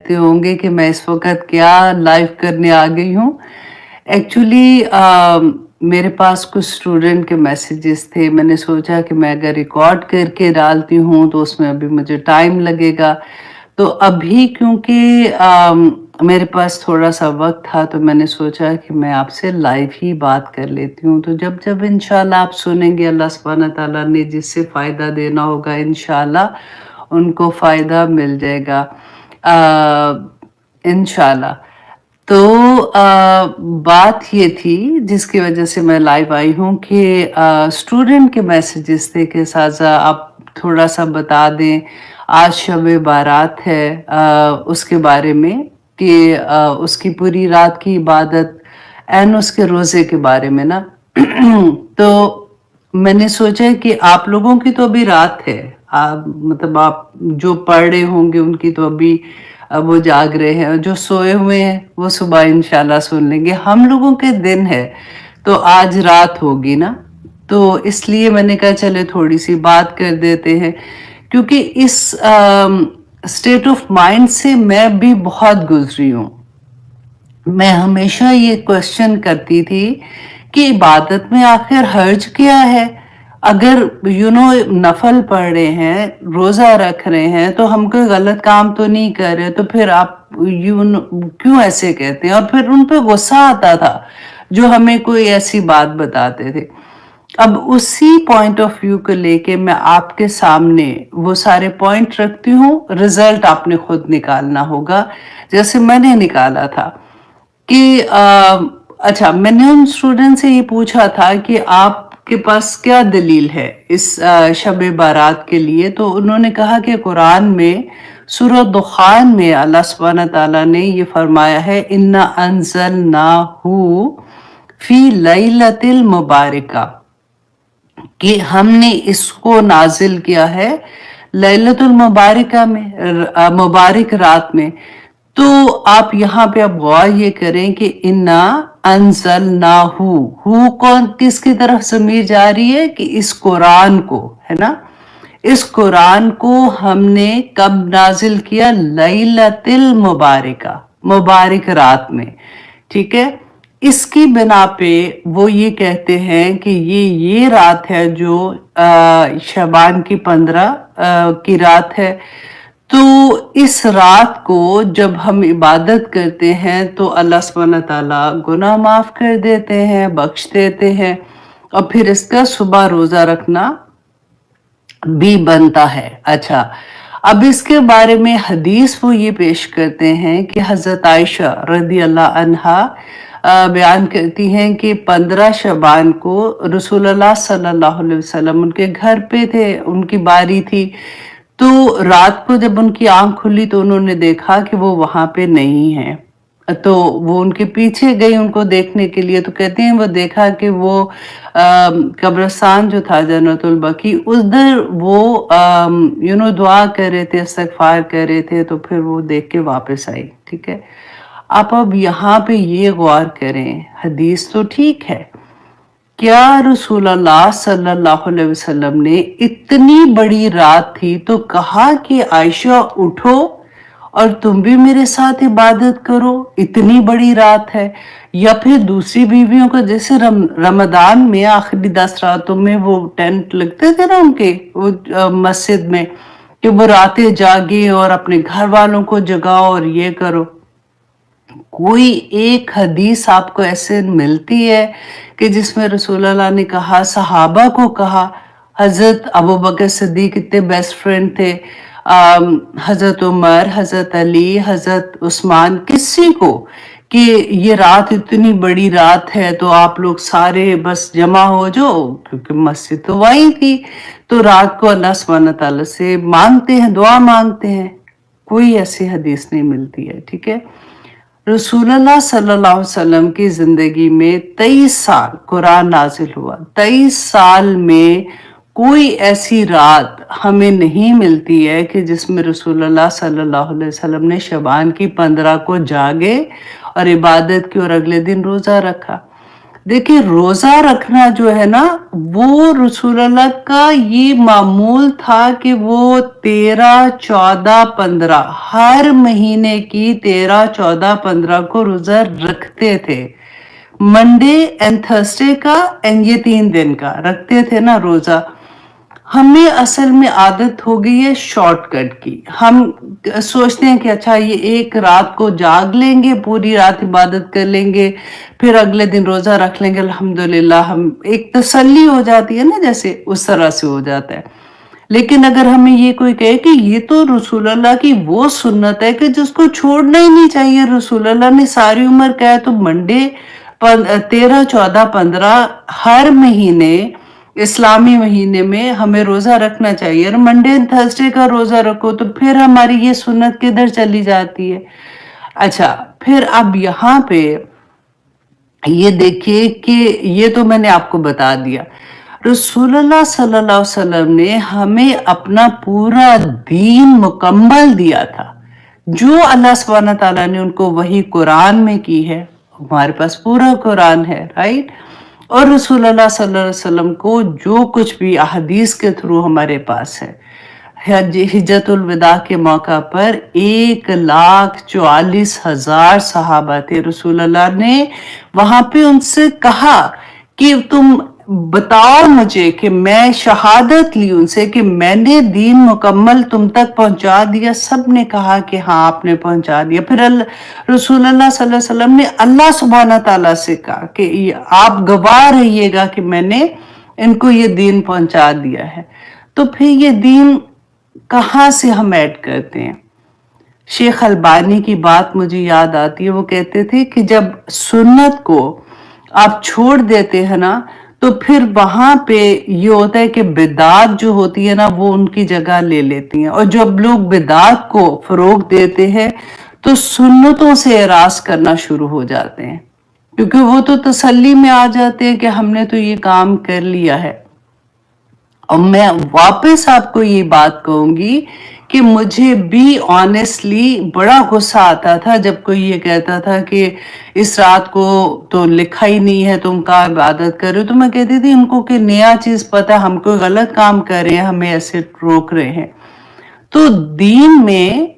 कहते होंगे कि मैं इस वक़्त क्या लाइव करने आ गई हूँ। एक्चुअली मेरे पास कुछ स्टूडेंट के मैसेजेस थे। मैंने सोचा कि मैं अगर रिकॉर्ड करके डालती हूँ तो उसमें अभी मुझे टाइम लगेगा। तो अभी क्योंकि मेरे पास थोड़ा-सा वक़्त था तो मैंने सोचा कि मैं आपसे लाइव ही बात कर लेती हूँ। तो जब-जब इंशाअल्लाह आप सुनेंगे अल्लाह सुब्हाना तआला ने जिससे फ़ायदा देना होगा इंशाअल्लाह उनको फ़ायदा मिल जाएगा। इंशाअल्लाह। तो बात ये थी जिसकी वजह से मैं लाइव आई हूँ कि स्टूडेंट के मैसेजेस थे कि साज़ा आप थोड़ा-सा बता दें, आज शब-ए बारात है उसके बारे में कि उसकी पूरी रात की इबादत एंड उसके रोज़े के बारे में ना। तो मैंने सोचा कि आप लोगों की तो अभी रात है। मतलब आप जो पढ़ रहे होंगे उनकी तो अभी वो जाग रहे हैं और जो सोए हुए हैं वो सुबह इंशाल्लाह सुन लेंगे। हम लोगों के दिन है तो आज रात होगी ना, तो इसलिए मैंने कहा चले थोड़ी-सी बात कर देते हैं क्योंकि इस स्टेट ऑफ माइंड से मैं भी बहुत गुज़री हूँ। मैं हमेशा ये क्वेश्चन करती थी कि इबादत में आखिर हर्ज क्या है? अगर नफ़ल पढ़ रहे हैं, रोज़ा रख रहे हैं, तो हम कोई गलत काम तो नहीं कर रहे, तो फिर आप क्यों ऐसे कहते हैं? और फिर उन पे गुस्सा आता था, जो हमें कोई ऐसी बात बताते थे। अब उसी पॉइंट ऑफ व्यू को लेके मैं आपके सामने वो सारे पॉइंट रखती हूँ, रिज़ल्ट आपने खुद निकालना होगा, जैसे मैंने निकाला था। कि अच्छा मैंने उन स्टूडेंट से ये पूछा था कि आपके पास क्या दलील है इस शब-ए बारात के लिए, तो उन्होंने कहा कि कुरान में सूरह दुखान में अल्लाह सुब्हाना तआला ने ये फरमाया है इन्ना अंज़लनाहु फी लैलतिल मुबारका कि हमने इसको नाजिल किया है लैलतुल मुबारका में मुबारक रात में। तो आप यहाँ पे अब गौर ये करें कि इन्ना अंज़लनाहु हु कौन किसकी तरफ ज़मीर जा रही है कि इस कुरान को, है ना? इस कुरान को हमने कब नाजिल किया? लैलतिल मुबारका, मुबारक रात में, ठीक है? इसकी बिना पे वो ये कहते हैं कि ये रात है जो शबान की 15 की रात है। तो इस रात को जब हम इबादत करते हैं तो अल्लाह सुब्हाना तआला गुनाह माफ़ कर देते हैं, बख्श देते हैं और फिर इसका सुबह रोज़ा रखना भी बनता है। अच्छा, अब इसके बारे में हदीस वो ये पेश करते हैं कि हज़रत आयशा रज़ी अल्लाह अन्हा बयान करती हैं कि 15 शबान को रसूलुल्लाह सल्लल्लाहु अलैहि वसल्लम उनके घर पे थे, उनकी बारी थी। तो रात को जब उनकी आँख खुली तो उन्होंने देखा कि वो वहाँ पे नहीं हैं। तो वो उनके पीछे गई उनको देखने के लिए, तो कहते हैं वो देखा कि वो कब्रिस्तान जो था जन्नतुल बकी उधर वो दुआ कर रहे थे, इस्तिग़फ़ार कर रहे थे, तो फिर वो देख के वापस आई, ठीक है? आप अब यहाँ पे ये गौर करें, हदीस तो ठीक है, क्या रसूलुल्लाह सल्लल्लाहु अलैहि वसल्लम ने इतनी बड़ी रात थी तो कहा कि आयशा उठो और तुम भी मेरे साथ इबादत करो, इतनी बड़ी रात है? या फिर दूसरी बीवियों को जैसे रमदान में आखिरी 10 रातों में वो टेंट लगते थे ना उनके वो मस्जिद में कि वो रातें जागे और अपने घर वालों को जगाओ और ये करो। कोई एक हदीस आपको ऐसे मिलती है कि जिसमें रसूलुल्लाह ने कहा, सहाबा को कहा, हज़रत अबू बकर सिद्दीक इतने बेस्ट फ्रेंड थे, हज़रत उमर, हज़रत अली, हज़रत उस्मान, किसी को कि ये रात इतनी बड़ी रात है तो आप लोग सारे बस जमा हो जाओ, क्योंकि मस्जिद तो वहीं थी। तो रात को अल्लाह सुब्हाना तआला से मांगते हैं, दुआ मांगते हैं। कोई ऐसी हदीस नहीं मिलती है, ठीक है? रसूलुल्लाह सल्लल्लाहु अलैहि वसल्लम की ज़िंदगी में 23 साल कुरान नाज़िल हुआ। 23 साल में कोई ऐसी रात हमें नहीं मिलती है कि जिसमें रसूलुल्लाह सल्लल्लाहु अलैहि वसल्लम ने शबान की 15 को जागे और इबादत की और अगले दिन रोज़ा रखा। देखिए रोजा रखना जो है ना, वो रसूलुल्लाह का ये मामूल था कि वो 13, 14, 15 हर महीने की 13, 14, 15 को रोजा रखते थे। मंडे एंड थर्सडे का एंड ये 3 दिन का रखते थे ना रोजा। हमें असल में आदत हो गई है शॉर्टकट की। हम सोचते हैं कि अच्छा ये एक रात को जाग लेंगे, पूरी रात इबादत कर लेंगे, फिर अगले दिन रोजा रख लेंगे, अल्हम्दुलिल्लाह। हम एक तसल्ली हो जाती है ना, जैसे उस तरह से हो जाता है। लेकिन अगर हमें ये कोई कहे कि ये तो रसूलुल्लाह की वो सुन्नत है कि जिसको छोड़ना ही नहीं चाहिए, रसूलुल्लाह ने सारी उम्र कहा है, तो मंडे 13, 14, 15 हर महीने, इस्लामी महीने में हमें रोजा रखना चाहिए। और मंडे एंड थर्सडे का रोजा रखो तो फिर हमारी ये सुन्नत किधर चली जाती है। अच्छा, फिर अब यहाँ पे ये देखिए कि ये तो मैंने आपको बता दिया, रसूलुल्लाह सल्लल्लाहु अलैहि वसल्लम ने हमें अपना पूरा दीन मुकम्मल दिया था। जो अल्लाह सुब्हानहू तआला ने उनको वही कुरान में की है, हमारे पास पूरा कुरान है, राइट। और रसूलुल्लाह सल्लल्लाहु अलैहि वसल्लम को जो कुछ भी अहदीस के थ्रू हमारे पास है, हिज्जतुल विदा के मौका पर 1,44,000 सहाबा थे। रसूलुल्लाह ने वहां पे उनसे कहा कि तुम बताओ मुझे, कि मैं शहादत ली उनसे कि मैंने दीन मुकम्मल तुम तक पहुंचा दिया। सब ने कहा कि हाँ आपने पहुंचा दिया। फिर रसूलुल्लाह सल्लल्लाहु अलैहि वसल्लम ने अल्लाह सुब्हाना ताला से कहा कि आप गवाह रहिएगा कि मैंने इनको ये दीन पहुंचा दिया है। तो फिर ये दीन कहाँ से हम ऐड करते हैं? शेख अलबानी की बात मुझे याद आती है। वो कहते थे कि जब सुन्नत को आप छोड़ देते हैं ना, तो फिर वहां पे ये होता है कि बिदात जो होती है ना, वो उनकी जगह ले लेती हैं। और जब लोग बिदात को फरोग देते हैं तो सुन्नतों से एराज करना शुरू हो जाते हैं, क्योंकि वो तो तसल्ली में आ जाते हैं कि हमने तो ये काम कर लिया है। और मैं वापस आपको ये बात कहूंगी कि मुझे भी ऑनेस्टली बड़ा गुस्सा आता था जब कोई ये कहता था कि इस रात को तो लिखा ही नहीं है, तुम का इबादत कर रहे हो। तो मैं कहती थी इनको कि नया चीज पता, हम कोई गलत काम कर रहे हैं, हमें ऐसे रोक रहे हैं। तो दीन में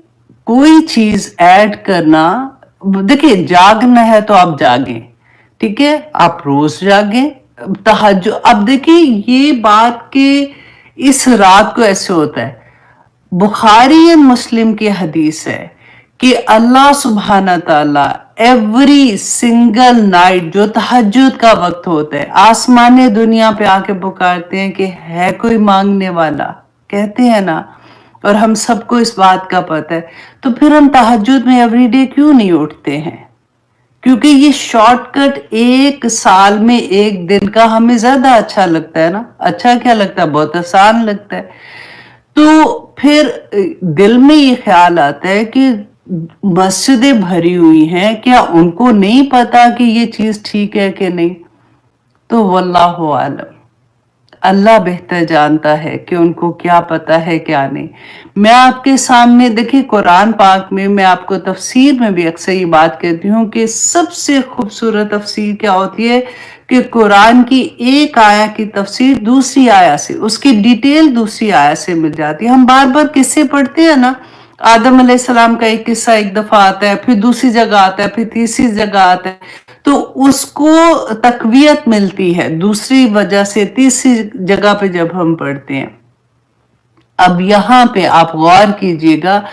कोई चीज ऐड करना, देखिए जागना है तो आप जागें, ठीक है, आप रोज जागें तहज्जुद। अब देखिए ये बात के इस रात को ऐसे होता है, बुखारी एंड मुस्लिम की हदीस है कि अल्लाह सुब्हाना ताला एवरी सिंगल नाइट जो तहज्जुद का वक्त होता है, आसमाने दुनिया पे आके पुकारते हैं कि है कोई मांगने वाला, कहते हैं ना। और हम सबको इस बात का पता है। तो फिर हम तहज्जुद में एवरीडे क्यों नहीं उठते हैं? क्योंकि ये शॉर्टकट एक साल में एक दिन का हमें ज्यादा अच्छा लगता है ना। अच्छा क्या लगता है? बहुत आसान लगता है। तो फिर दिल में ये ख्याल आता है कि मस्जिदें भरी हुई हैं, क्या उनको नहीं पता कि ये चीज ठीक है कि नहीं? तो वल्लाहु आलम, अल्लाह बेहतर जानता है कि उनको क्या पता है क्या नहीं। मैं आपके सामने देखिए कुरान पाक में, मैं आपको तफसीर में भी अक्सर ये बात कहती हूँ कि सबसे खूबसूरत तफसीर क्या होती है कि कुरान की एक आया की तफसीर दूसरी आया से, उसकी डिटेल दूसरी आया से मिल जाती है। हम बार बार किस्से पढ़ते हैं ना, आदम अलैहिस्सलाम का एक किस्सा एक दफा आता है, फिर दूसरी जगह आता है, फिर तीसरी जगह आता है, तो उसको तकवीयत मिलती है दूसरी वजह से तीसरी जगह पे जब हम पढ़ते हैं। अब यहाँ पे आप गौर कीजिएगा,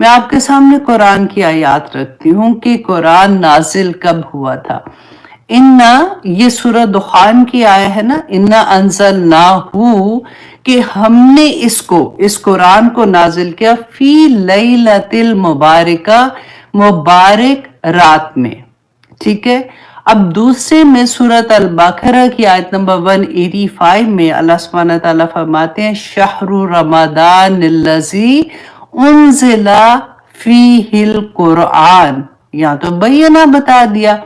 मैं आपके सामने कुरान की आयत रखती हूँ कि कुरान नाजिल कब हुआ था। इन्ना, ये सूरह दुखान की आया है ना, इन्ना अंज़लनाहु, कि हमने इसको, इस कुरान को नाजिल किया फी लैलतिल मुबारका, मुबारक रात में, ठीक है। अब दूसरे में सूरत अल बकरा की आयत नंबर 185 में अल्लाह सुब्हानहू तआला फरमाते हैं शहरु रमदान लजी उनजिला फीहिल कुरान। यहाँ तो बैना बता दिया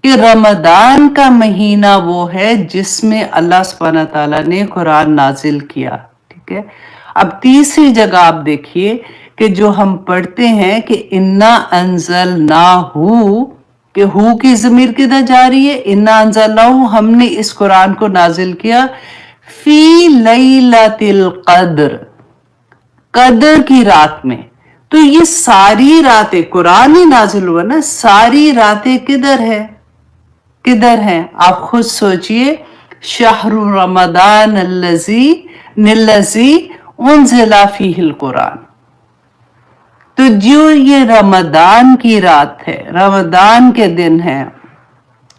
कि रमदान का महीना वो है जिसमें अल्लाह सुब्हानहू तआला ने कुरान नाजिल किया, ठीक है। अब तीसरी जगह आप देखिए कि जो हम पढ़ते हैं कि इन्ना अंज़लनाहु, کہ हु की ज़मीर किधर जा रही है? इन्ना अंज़लनाहु, हमने इस कुरान को नाजिल किया फी लैलतिल क़द्र, कदर की रात में। तो ये सारी रातें, कुरान ही नाजिल हुआ ना, सारी रातें किधर है, किधर हैं? आप खुद सोचिए। शहरु रमदान निल्लज़ी उन्ज़िला फ़ीहिल कुरान। तो जो ये रमदान की रात है, रमदान के दिन है,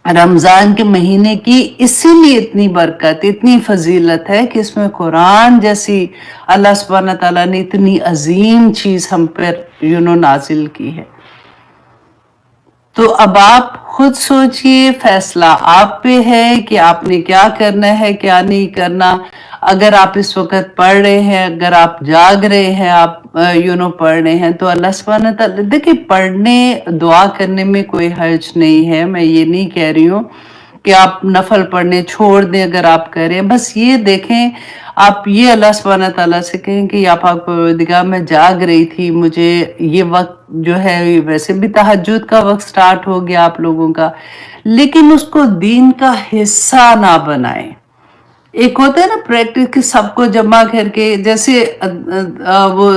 रमजान के महीने की, इसीलिए इतनी बरकत, इतनी फजीलत है कि इसमें कुरान जैसी अल्लाह सुब्हानहू तआला ने इतनी अजीम चीज हम पर नाजिल की है। तो अब आप खुद सोचिए, फैसला आप पे है कि आपने क्या करना है, क्या नहीं करना। अगर आप इस वक्त पढ़ रहे हैं, अगर आप जाग रहे हैं, आप पढ़ रहे हैं, तो अल्लाह सुब्हानहू तआला, देखिए पढ़ने दुआ करने में कोई हर्ज नहीं है। मैं ये नहीं कह रही हूँ कि आप नफल पढ़ने छोड़ दें अगर आप करें। बस ये देखें, आप ये अल्लाह सुब्हानहू तआला से कहें कि या पाक परवरदिगार, मैं जाग रही थी, मुझे ये वक्त जो है, वैसे भी तहज्जुद का वक्त स्टार्ट हो गया आप लोगों का, लेकिन उसको दीन का हिस्सा ना बनाएं। एक होता है ना प्रैक्टिस कि सबको जमा करके, जैसे वो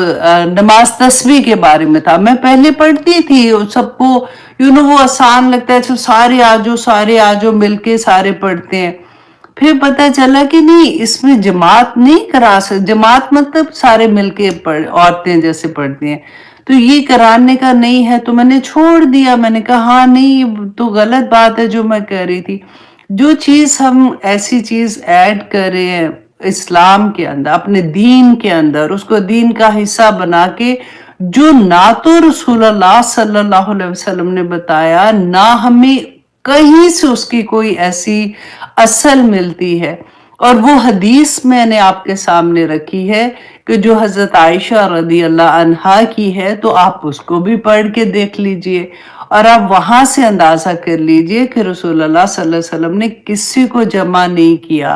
नमाज तस्बीह के बारे में था, मैं पहले पढ़ती थी, सबको वो आसान लगता है, तो सारे आजो मिलके सारे पढ़ते हैं। फिर पता चला कि नहीं, इसमें जमात नहीं करा सकते। जमात मतलब सारे मिलके औरतें जैसे पढ़ती हैं, तो ये कराने का नहीं है, तो मैंने छोड़ दिया। मैंने कहा हाँ नहीं, तो गलत बात है जो मैं कह रही थी। जो चीज हम ऐसी चीज ऐड कर रहे हैं इस्लाम के अंदर, अपने दीन के अंदर, उसको दीन का हिस्सा बना के, जो ना तो रसूलुल्लाह सल्लल्लाहु अलैहि वसल्लम ने बताया, ना हमें कहीं से उसकी कोई ऐसी असल मिलती है। और वो हदीस मैंने आपके सामने रखी है कि जो हजरत आयशा रदी अल्लाह अन्हा की है, तो आप उसको भी पढ़ के देख लीजिए और आप वहां से अंदाजा कर लीजिए कि रसूलुल्लाह सल्लल्लाहु अलैहि वसल्लम ने किसी को जमा नहीं किया,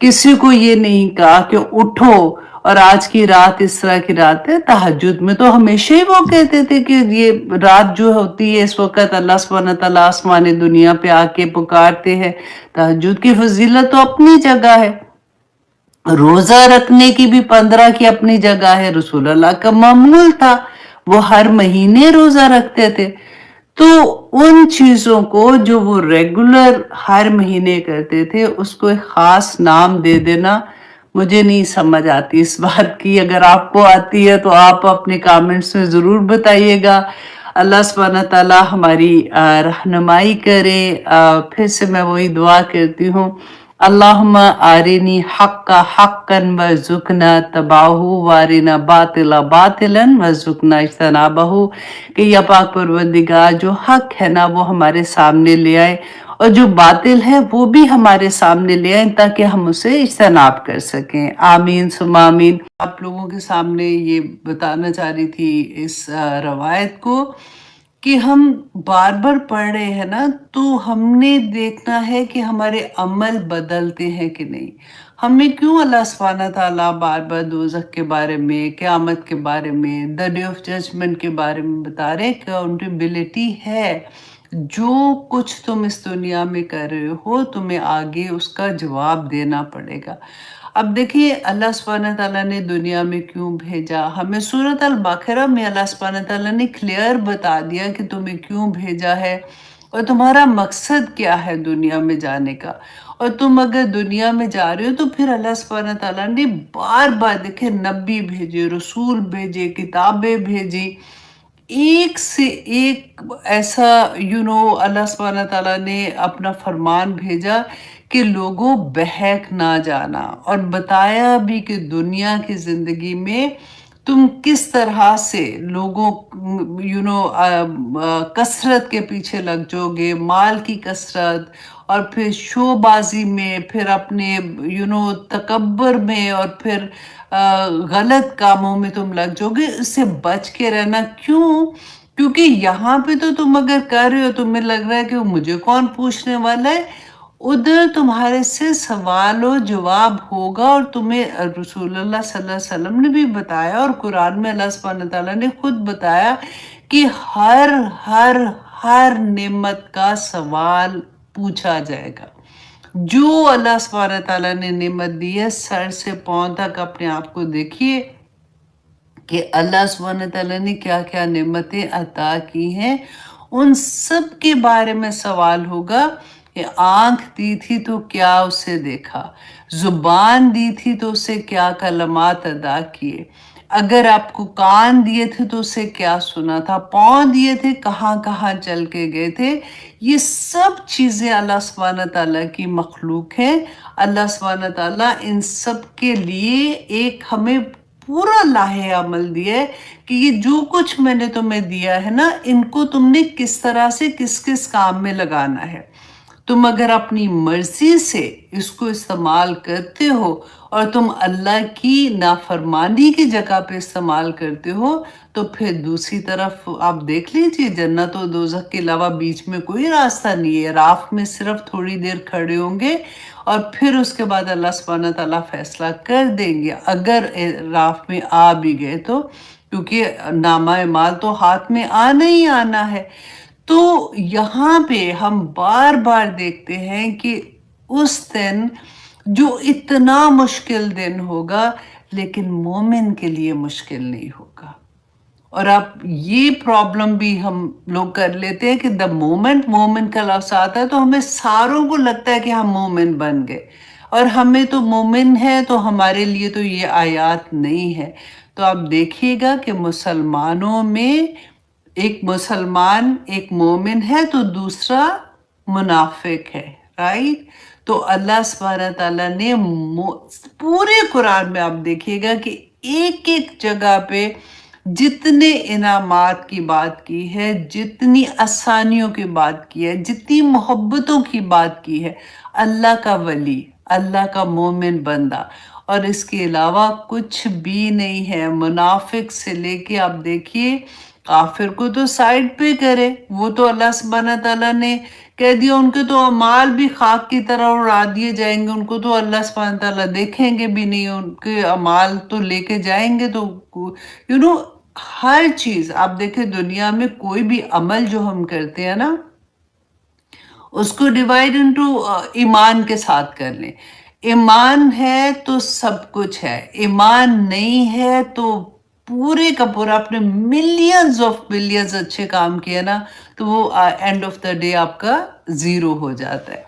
किसी को ये नहीं कहा कि उठो और आज की रात इस तरह की रात है। तहज्जुद में तो हमेशा ही वो कहते थे कि ये रात जो होती है इस वक्त अल्लाह सुब्हानहू तआला आसमानी दुनिया पे आके पुकारते हैं। तहज्जुद की फजीलत तो अपनी जगह है, रोजा रखने की भी 15 की अपनी जगह है। रसूलुल्लाह का मामूल था, वो हर महीने रोजा रखते थे। तो उन चीजों को जो वो रेगुलर हर महीने करते थे, उसको एक खास नाम दे देना, मुझे नहीं समझ आती इस बात की। अगर आपको आती है तो आप अपने कमेंट्स में जरूर बताइएगा। अल्लाह सुब्हानहू तआला हमारी रहनुमाई करे। फिर से मैं वही दुआ करती हूँ, अल्लाहुम्मा आरिनी हक्का हक्कन वज़ुकना तबाहु वारिना बातिला बातिलन वज़ुकना इज्तनाबहु, कि या पाक परवरदिगार, जो हक है ना वो हमारे सामने ले आए, और जो बातिल है वो भी हमारे सामने ले आए, ताकि हम उसे इज्तनाब कर सकें। आमीन सुम्मा आमीन। आप लोगों के सामने ये बताना चाह रही थी इस रवायत को कि हम बार बार पढ़ रहे हैं ना, तो हमने देखना है कि हमारे अमल बदलते हैं कि नहीं। हमें क्यों अल्लाह सुब्हानहू तआला बार बार दोज़ख के बारे में, क़यामत के बारे में, द डे ऑफ जजमेंट के बारे में बता रहे हैं? अकाउंटेबिलिटी है, जो कुछ तुम इस दुनिया में कर रहे हो, तुम्हें आगे उसका जवाब देना पड़ेगा। अब देखिए अल्लाह सुब्हानहू तआला ने दुनिया में क्यों भेजा हमें। सूरत अल बकरा में अल्लाह सुब्हानहू तआला ने क्लियर बता दिया कि तुम्हें क्यों भेजा है और तुम्हारा मकसद क्या है दुनिया में जाने का। और तुम अगर दुनिया में जा रहे हो तो फिर अल्लाह सुब्हानहू तआला ने बार बार देखे नबी भेजे, रसूल भेजे, किताबें भेजी, एक से एक ऐसा अल्लाह सुब्हानहू तआला ने अपना फरमान भेजा कि लोगों बहक ना जाना, और बताया भी कि दुनिया की जिंदगी में तुम किस तरह से लोगों कसरत के पीछे लग जाओगे, माल की कसरत, और फिर शोबाजी में, फिर अपने तकब्बर में, और फिर गलत कामों में तुम लग जाओगे। इससे बच के रहना। क्यों? क्योंकि यहाँ पे तो तुम अगर कर रहे हो, तुम्हें लग रहा है कि मुझे कौन पूछने वाला है, उधर तुम्हारे से सवालो जवाब होगा। और तुम्हें रसूलुल्लाह सल्लल्लाहु अलैहि वसल्लम ने भी बताया, और कुरान में अल्लाह सुब्हानहू तआला ने खुद बताया कि हर हर हर नेमत का सवाल पूछा जाएगा। जो अल्लाह सुब्हानहू तआला ने नेमत दी है, सर से पाँव तक अपने आप को देखिए कि अल्लाह सुब्हानहू तआला ने क्या-क्या नेमतें अता की हैं। उन सब के बारे में सवाल होगा कि आँख दी थी तो क्या उसे देखा, ज़ुबान दी थी तो उसे क्या कलमात अदा किए, अगर आपको कान दिए थे तो उसे क्या सुना था, पाँव दिए थे कहाँ-कहाँ चल के गए थे। ये सब चीज़ें अल्लाह सुब्हानहू तआला की मखलूक हैं। अल्लाह सुब्हानहू तआला इन सब के लिए एक हमें पूरा लाहे अमल दिया है कि ये जो कुछ मैंने तुम्हें दिया है ना, इनको तुमने किस तरह से किस-किस काम में लगाना है। तुम अगर अपनी मर्जी से इसको इस्तेमाल करते हो और तुम अल्लाह की नाफरमानी की जगह पे इस्तेमाल करते हो, तो फिर दूसरी तरफ आप देख लीजिए, जन्नत और दोज़ख के अलावा बीच में कोई रास्ता नहीं है। राह में सिर्फ थोड़ी देर खड़े होंगे और फिर उसके बाद अल्लाह सुब्हानहू तआला फैसला कर देंगे, अगर राह में आ भी गए तो, क्योंकि नामा माल तो हाथ में आना ही आना है। तो यहाँ पे हम बार-बार देखते हैं कि उस दिन जो इतना मुश्किल दिन होगा, लेकिन मोमिन के लिए मुश्किल नहीं होगा। और अब ये प्रॉब्लम भी हम लोग कर लेते हैं कि द मोमेंट मोमिन का लफ्ज़ आता है तो हमें सारों को लगता है कि हम मोमिन बन गए, और हमें तो मोमिन है तो हमारे लिए तो ये आयत नहीं है। तो आप देखिएगा कि मुसलमानों में एक मुसलमान एक मोमिन है तो दूसरा मुनाफिक है, राइट? तो अल्लाह सुब्हानहू तआला ने पूरे कुरान में आप देखिएगा कि एक-एक जगह पे जितने इनामात की बात की है, जितनी आसानियों की बात की है, जितनी मोहब्बतों की बात की है, अल्लाह का वली, अल्लाह का मोमिन बंदा, और इसके अलावा कुछ भी नहीं है। मुनाफिक से लेके आप देखिए काफिर को तो साइड पे करे, वो तो अल्लाह सुब्हानहू तआला ने कह दिया उनके तो अमाल भी खाक की तरह उड़ा दिए जाएंगे, उनको तो अल्लाह सुब्हानहू तआला देखेंगे भी नहीं, उनके अमाल तो लेके जाएंगे। तो यू नो हर चीज आप देखें दुनिया में कोई भी अमल जो हम करते हैं ना, उसको डिवाइड इनटू ईमान के साथ कर लें। ईमान है तो सब कुछ है, ईमान नहीं है तो पूरे का पूरा अपने मिलियंस ऑफ बिलियंस अच्छे काम किए ना, तो वो एंड ऑफ द डे आपका जीरो हो जाता है।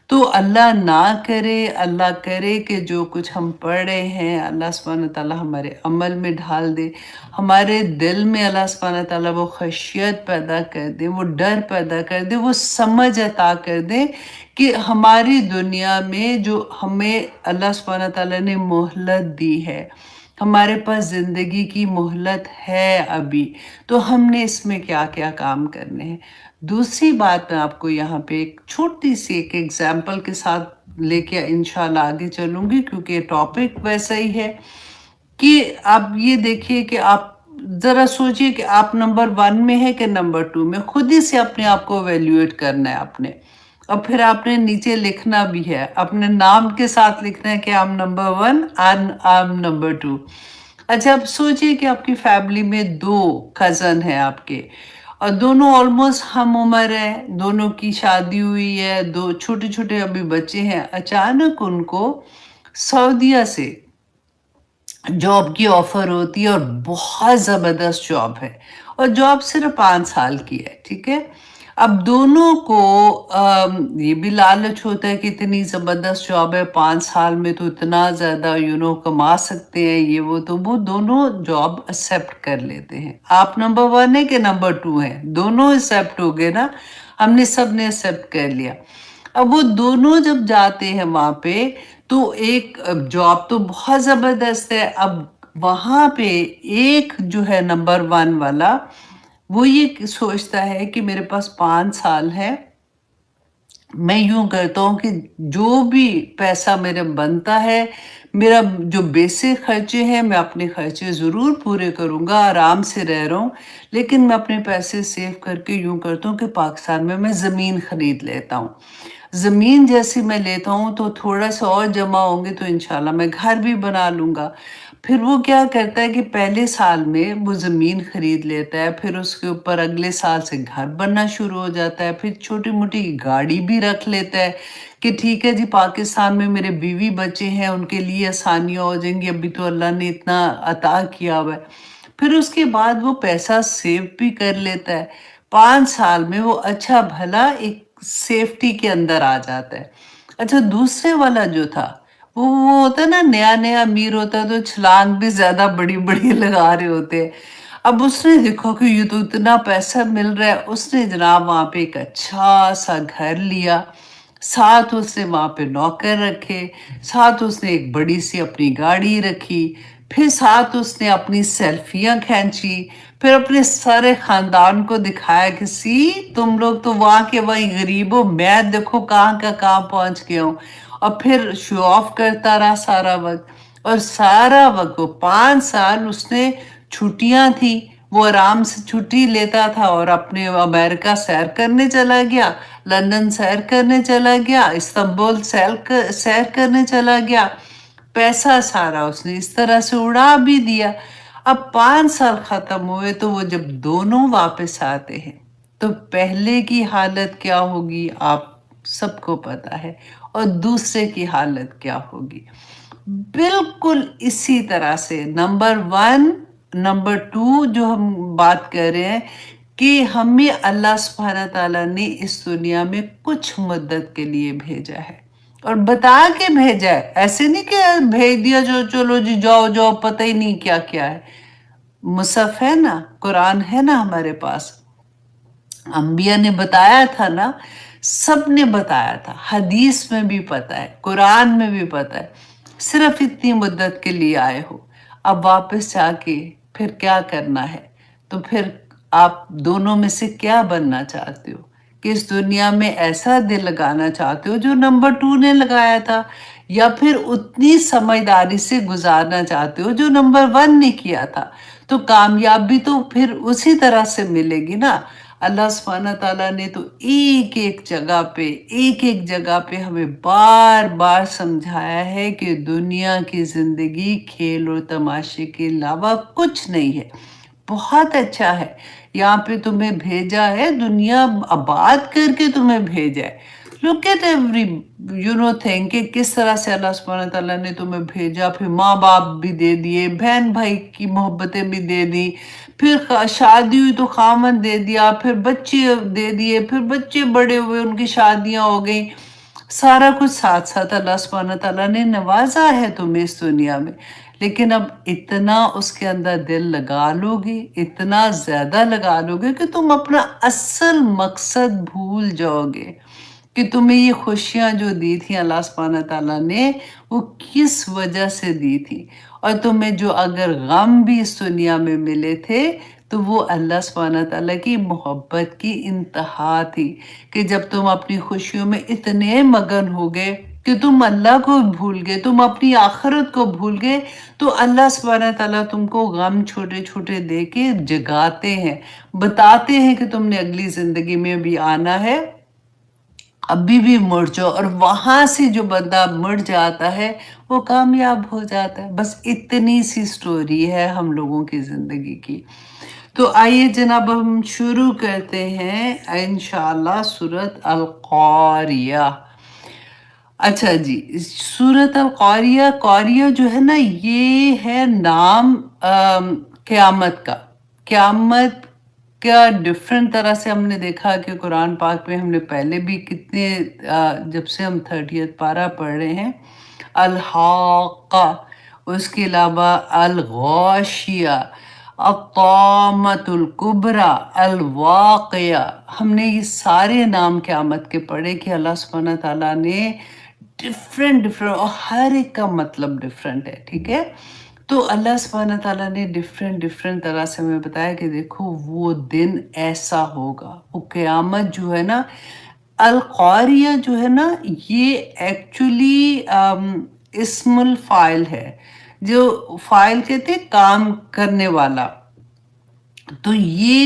तो अल्लाह ना करे, अल्लाह करे कि जो कुछ हम पढ़ रहे हैं अल्लाह सुब्हानहू तआला हमारे अमल में ढाल दे, हमारे दिल में अल्लाह सुब्हानहू तआला वो खशियत पैदा कर दे, वो डर पैदा कर दे, वो समझ अता कर दे कि हमारी दुनिया में जो हमें अल्लाह सुब्हानहू तआला ने मोहलत दी है, हमारे पास ज़िंदगी की मोहलत है अभी, तो हमने इसमें क्या-क्या काम करने हैं। दूसरी बात मैं आपको यहाँ पे एक छोटी सी एक एग्जाम्पल के साथ लेके इंशाल्लाह आगे चलूँगी, क्योंकि टॉपिक वैसा ही है कि आप ये देखिए कि आप ज़रा सोचिए कि आप नंबर 1 में है कि नंबर 2 में, खुद ही से अपने आप को इवैल्यूएट करना है आपने। और फिर आपने नीचे लिखना भी है, अपने नाम के साथ लिखना है कि I am number 1 and I am number 2। अच्छा, अब सोचिए कि आपकी फैमिली में 2 कज़न हैं आपके, और दोनों ऑलमोस्ट हम उम्र है, दोनों की शादी हुई है, 2 छोटे-छोटे अभी बच्चे हैं। अचानक उनको सऊदीया से जॉब की ऑफर होती है और बहुत ज़बरदस्त जॉब है, और जॉब सिर्फ 5 साल की है, ठीक है? अब दोनों को ये भी लालच होता है कि इतनी ज़बरदस्त जॉब है, 5 साल में तो इतना ज़्यादा कमा सकते हैं, ये वो दोनों जॉब एक्सेप्ट कर लेते हैं। आप नंबर 1 है कि नंबर 2 है? दोनों एक्सेप्ट हो गए ना, हमने सबने एक्सेप्ट कर लिया। अब वो दोनों जब जाते हैं वहाँ पे, तो एक जॉब तो बहुत ज़बरदस्त है, अब वहाँ पे एक जो है नंबर 1 वाला, वो ये सोचता है कि मेरे पास 5 साल है, मैं यूँ करता हूँ कि जो भी पैसा मेरा बनता है, मेरा जो बेसिक खर्चे हैं, मैं अपने खर्चे ज़रूर पूरे करूँगा, आराम से रह रहा हूँ, लेकिन मैं अपने पैसे सेव करके यूँ करता हूँ कि पाकिस्तान में मैं ज़मीन खरीद लेता हूँ। ज़मीन जैसी मैं लेता हूँ तो थोड़ा-सा और जमा होंगे तो इंशाल्लाह मैं घर भी बना लूँगा। फिर वो क्या करता है कि पहले साल में वो ज़मीन खरीद लेता है, फिर उसके ऊपर अगले साल से घर बनना शुरू हो जाता है, फिर छोटी-मोटी गाड़ी भी रख लेता है कि ठीक है जी, पाकिस्तान में मेरे बीवी बच्चे हैं, उनके लिए आसानियाँ हो जाएँगी, अभी तो अल्लाह ने इतना अता किया हुआ है। फिर उसके बाद वो पैसा सेव भी कर लेता है। 5 साल में वो अच्छा भला एक सेफ्टी के अंदर आ जाता है। अच्छा, दूसरे वाला जो था, वो होता है ना, नया-नया अमीर होता है तो छलांग भी ज़्यादा बड़ी-बड़ी लगा रहे होते हैं। अब उसने देखा कि ये तो इतना पैसा मिल रहा है, उसने जनाब वहाँ पे एक अच्छा-सा घर लिया, साथ उसने वहाँ पे नौकर रखे, साथ उसने एक बड़ी-सी अपनी गाड़ी रखी, फिर साथ उसने अपनी सेल्फियाँ खींची, फिर अपने सारे ख़ानदान को दिखाया कि सी तुम लोग तो वहाँ के वहीं गरीब हो, मैं देखो कहाँ का कहाँ पहुँच गया हूँ। और फिर शो ऑफ करता रहा सारा वक़्त, और सारा वक़्त वो 5 साल उसने छुट्टियाँ थी, वो आराम से छुट्टी लेता था और अपने अमेरिका सैर करने चला गया, लंदन सैर करने चला गया, इस्तांबुल सैर करने चला गया। पैसा सारा उसने इस तरह से उड़ा भी दिया। अब 5 साल खत्म हुए तो वो जब दोनों वापस आते हैं, तो पहले की हालत क्या होगी आप सबको पता है, और दूसरे की हालत क्या होगी। बिल्कुल इसी तरह से नंबर 1, नंबर 2 जो हम बात कर रहे हैं कि हमें अल्लाह सुब्हानह ताला ने इस दुनिया में कुछ मुद्दत के लिए भेजा है, और बता के भेजा है। ऐसे नहीं कि भेज दिया जो चलो जी जाओ जाओ, पता ही नहीं क्या क्या है। मुसहफ है ना, कुरान है ना हमारे पास, अंबिया ने बताया था ना, सब ने बताया था, हदीस में भी पता है, कुरान में भी पता है। सिर्फ इतनी मुद्दत के लिए आए हो, अब वापस जाके फिर क्या करना है। तो फिर आप दोनों में से क्या बनना चाहते हो, कि इस दुनिया में ऐसा दिल लगाना चाहते हो जो नंबर 2 ने लगाया था, या फिर उतनी समझदारी से गुजारना चाहते हो जो नंबर 1 ने किया था। तो कामयाबी तो फिर उसी तरह से मिलेगी ना। अल्लाह सुब्हानह ताला ने तो एक-एक जगह पे हमें बार-बार समझाया है कि दुनिया की ज़िंदगी खेल और तमाशे के अलावा कुछ नहीं है। बहुत अच्छा है, यहाँ पे तुम्हें भेजा है, दुनिया आबाद करके तुम्हें भेजा है। लुक एट एवरी थिंग कि किस तरह से अल्लाह सुब्हानह ताला ने तुम्हें भेजा, फिर माँ बाप भी दे दिए, बहन भाई की मोहब्बतें भी दे दी, फिर शादी हुई तो खामन दे दिया, फिर बच्चे दे दिए, फिर बच्चे बड़े हुए, उनकी शादियां हो गई। सारा कुछ साथ साथ अल्लाह सुब्हानह ताला ने नवाजा है तुम्हें इस दुनिया में। लेकिन अब इतना उसके अंदर दिल लगा लोगे, इतना ज्यादा लगा लोगे कि तुम अपना असल मकसद भूल जाओगे, कि तुम्हें ये खुशियाँ जो दी थी अल्लाह सुब्हानह ताला ने, वो किस वजह से दी थी। और तुम्हें जो अगर गम भी इस दुनिया में मिले थे, तो वो अल्लाह सुब्हानह ताला की मोहब्बत की इंतहा थी, कि जब तुम अपनी खुशियों में इतने मगन हो गए कि तुम अल्लाह को भूल गए, तुम अपनी आखिरत को भूल गए, तो अल्लाह सुब्हानह ताला तुमको गम छोटे-छोटे दे के जगाते हैं, बताते हैं कि तुमने अगली ज़िंदगी में भी आना है, अभी भी मुड़ जाओ। और वहां से जो बंदा मुड़ जाता है वो कामयाब हो जाता है। बस इतनी सी स्टोरी है हम लोगों की जिंदगी की। तो आइए जनाब, हम शुरू करते हैं इंशाल्लाह सूरत अल क़ारिया। अच्छा जी, सूरत अल क़ारिया, क़ारिया जो है ना, ये है नाम क़यामत का। क़यामत क्या डिफरेंट तरह से हमने देखा कि कुरान पाक में हमने पहले भी कितने जब से हम 30th पारा पढ़ रहे हैं, अल हाक़ा, उसके अलावा अल गाशिया, अत्तामतुल कुबरा, अल वाक़िया, हमने ये सारे नाम क़यामत के पढ़े कि अल्लाह सुब्हानह ताला ने डिफरेंट डिफरेंट, और हर एक का मतलब डिफरेंट है, ठीक है। तो अल्लाह सुब्हानह ताला ने डिफरेंट डिफरेंट तरह से हमें बताया कि देखो वो दिन ऐसा होगा, वो क़यामत जो है ना, अल क़ारिया जो है ना, ये एक्चुअली इस्मुल फ़ाइल है, जो फ़ाइल कहते हैं काम करने वाला। तो ये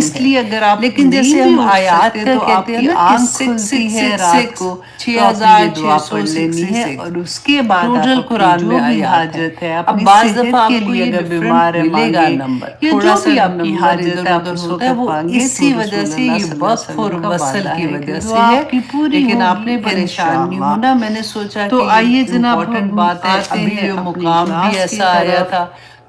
اس لیے اگر آپ لیکن جیسے ہم آیات کا کہتے ہیں نا کہ 666 66 اور اس کے بعد ٹوٹل قرآن میں آیات ہے. اب بعض دفعہ آپ کو یہ ڈفرنٹ ملے گا نمبر, تھوڑا سا آپ کی حاجت ادھر ہوتا ہے, وہ اسی وجہ سے یہ وقف اور وصل کی وجہ سے ہے. لیکن آپ نے پریشان نہیں ہونا, میں نے سوچا تو کہ آئیے یہ جناب امپورٹنٹ بات ہے. ابھی یہ مقام بھی ایسا آیا تھا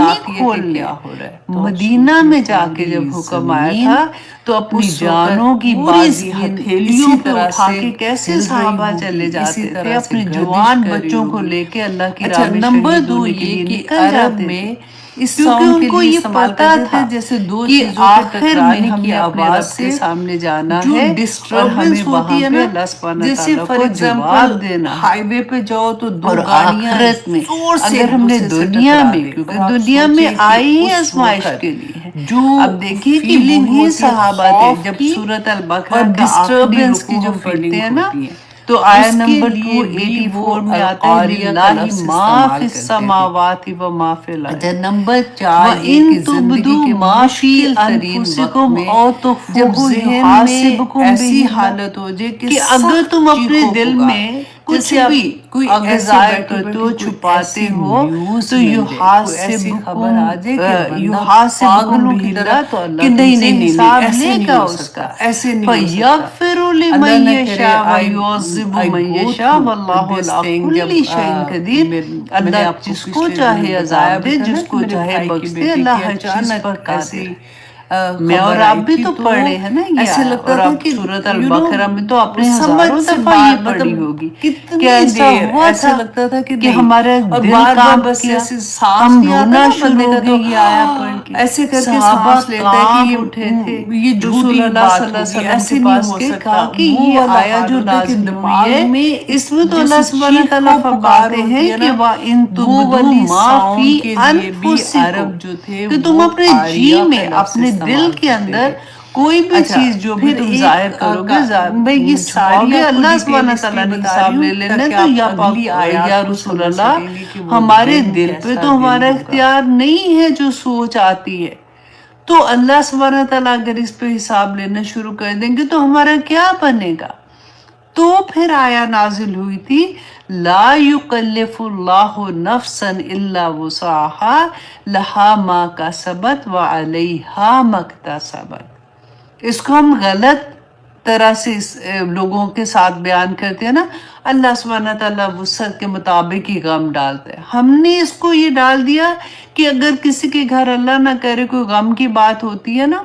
नहीं खोल लिया हो रहा है। मदीना में जाके जब हुक्म आया था तो अपनी जानों की बाजी हथेलियों पे उठा के कैसे सहाबा चले जाते थे, अपने जवान बच्चों को लेके अल्लाह की राह में नंबर शहीद दो होने के ये लिए कि निकल जाते अरब थे। में इस क्योंकि सॉन्ग के उनको लिए ये इस्तेमाल पता करते था थे जैसे दो कि चीजों के आखिर में टकराने हमें की अपने आवाज रब के से सामने जाना जो है और डिस्टर्बेंस हमें होती वहां है पे ना, अल्लाह सुब्हानहू जैसे तआला फॉर को जवाब एग्जांपल देना है। हाईवे पे जाओ तो दो और गाड़ियां आखिरत में जोर से अगर एक हमने दूसरे से दुनिया टकरा में, गई क्योंकि और आप दुनिया में सोचिए कि आई ही उस आजमाइश वक्त के लिए है, जो अब देखिए कि फीलिंग वही होती है सहाबा थे खौफ जब की सूरत अल और बकरा का आखिरी डिस्टर्बेंस रुकू की जो हम पढ़ते फीलिंग हैं ना, होती है, تو آیت نمبر 284 میں آتا ہے للہ ما فی السماوات و ما فی الارض. نمبر 4 یہ کہ زندگی کے مشکل ترین وقت میں جب ذہن میں ایسی حالت ہو جائے کہ اگر تم اپنے دل میں کچھ بھی کوئی ظاہر کرتے ہو چھپاتے ہو تو یحاسبکم بہ اللہ تو اللہ تم سے حساب لے گا اس کا. فیغفر لمن یشاء ویعذب من یشاء واللہ علی کل شیء قدیر. اللہ جس کو چاہے عذاب دے جس کو چاہے بخش دے. اللہ ہر چیز پر قادر. میں اور آپ بھی تو پڑھے ہیں نا یہ ایسے لگتا اور تھا اب کہ سورۃ البقرہ میں تو آپ نے سمجھ ہزاروں سے دفعہ یہ باہر پڑھی ہوگی کتنی کہ ایسا دیر ہوا ایسا تھا لگتا تھا کہ ہمارا اور دل بار بار کام بس کیا ایسے سانس ہم نہیں آتا رونا نا شروع بندے ہو کا گئے تو یہ آیا پڑھ کے. ایسے کر کے صحابہ سانس لیتا ہے کہ کانپ اٹھے تھے یہ رسول جھوٹی اللہ بات صلی اللہ علیہ ہوگی وسلم ایسے کے نہیں پاس ہو کے سکتا. کہا کہ وہ یہ والا آیا حال جو ہوتا ہے کہ نازل دماغ ہوئی ہے میں اس میں تو اللہ جیسے سبحانہ چیخ تعالیٰ و پکار فرماتے ہوتی ہیں ہے کہ نا، وَإِن وہ تُبْدُوا والی مَا ساؤنڈ فِي کے لیے بھی أَنفُسِكُم عرب جو تھے کہ تم وہ اپنے جی آریہ میں کا لفظ اپنے دل استعمال کے کرتے اندر تھے. کوئی بھی اچھا چیز جو بھی پھر تم ایک ظاہر کرو گے بھئی یہ چھپاؤ گے اللہ سبحانہ تعالیٰ نے حساب لے لینا. تو یا یا رسول اللہ ہمارے دل پہ تو ہمارا اختیار نہیں ہے جو سوچ آتی ہے. تو اللہ سبحانہ تعالیٰ اگر اس پہ حساب لینا شروع کر دیں گے تو ہمارا کیا بنے گا. تو پھر آیا نازل ہوئی تھی لا یکلف اللہ نفسا الا وسعها لها ما کسبت وعلیہا ما اکتسبت. اس کو ہم غلط طرح سے لوگوں کے ساتھ بیان کرتے ہیں نا. اللہ سبحانہ تعالیٰ وسعت کے مطابق ہی غم ڈالتا ہے. ہم نے اس کو یہ ڈال دیا کہ اگر کسی کے گھر اللہ نہ کرے کوئی غم کی بات ہوتی ہے نا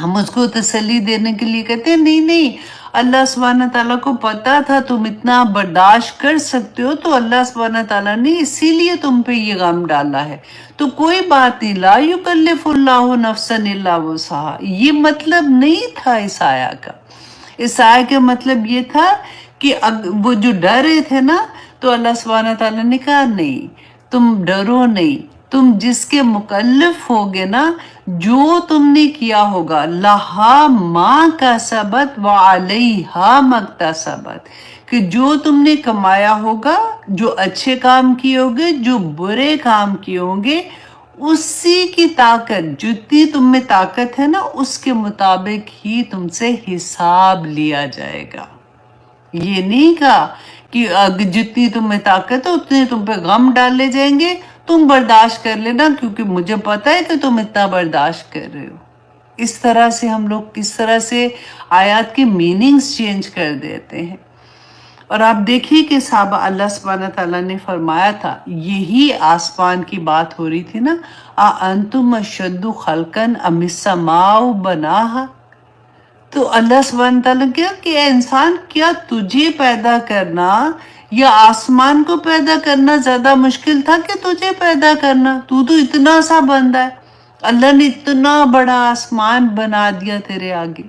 ہم اس کو تسلی دینے کے لیے کہتے ہیں نہیں اللہ سبحانہ تعالیٰ کو پتا تھا تم اتنا برداشت کر سکتے ہو تو اللہ سبحانہ تعالیٰ نے اسی لیے تم پہ یہ غم ڈالا ہے. تو کوئی بات نہیں لا یکلف اللہ نفسا الا وسعها. یہ مطلب نہیں تھا اس آیا کا. اس آیا کا مطلب یہ تھا کہ وہ جو ڈر رہے تھے نا تو اللہ سبحانہ تعالیٰ نے کہا نہیں تم ڈرو نہیں. تم جس کے مکلف ہوگے نا جو تم نے کیا ہوگا لہا ما کسبت وعلیہا ما اکتسبت کہ جو تم نے کمایا ہوگا جو اچھے کام کیے ہوگے جو برے کام کیے ہوں گے اسی کی طاقت جتنی تم میں طاقت ہے نا اس کے مطابق ہی تم سے حساب لیا جائے گا. یہ نہیں کہا کہ جتنی تم میں طاقت ہے اتنے تم پہ غم ڈالے جائیں گے تم برداشت کر لینا کیونکہ مجھے پتا ہے کہ تم اتنا برداشت کر رہے ہو. اس طرح سے ہم لوگ کس طرح سے آیات کے میننگز چینج کر دیتے ہیں. اور آپ دیکھیے کہ صحابہ اللہ سبحانہ تعالیٰ نے فرمایا تھا یہی آسمان کی بات ہو رہی تھی نا انتم اشد خلقا ام السماء بناہا. تو اللہ سبحانہ تعالیٰ کیا کہ اے انسان کیا تجھے پیدا کرنا یا آسمان کو پیدا کرنا زیادہ مشکل تھا کہ تجھے پیدا کرنا. تو اتنا سا بندہ ہے اللہ نے اتنا بڑا آسمان بنا دیا تیرے آگے.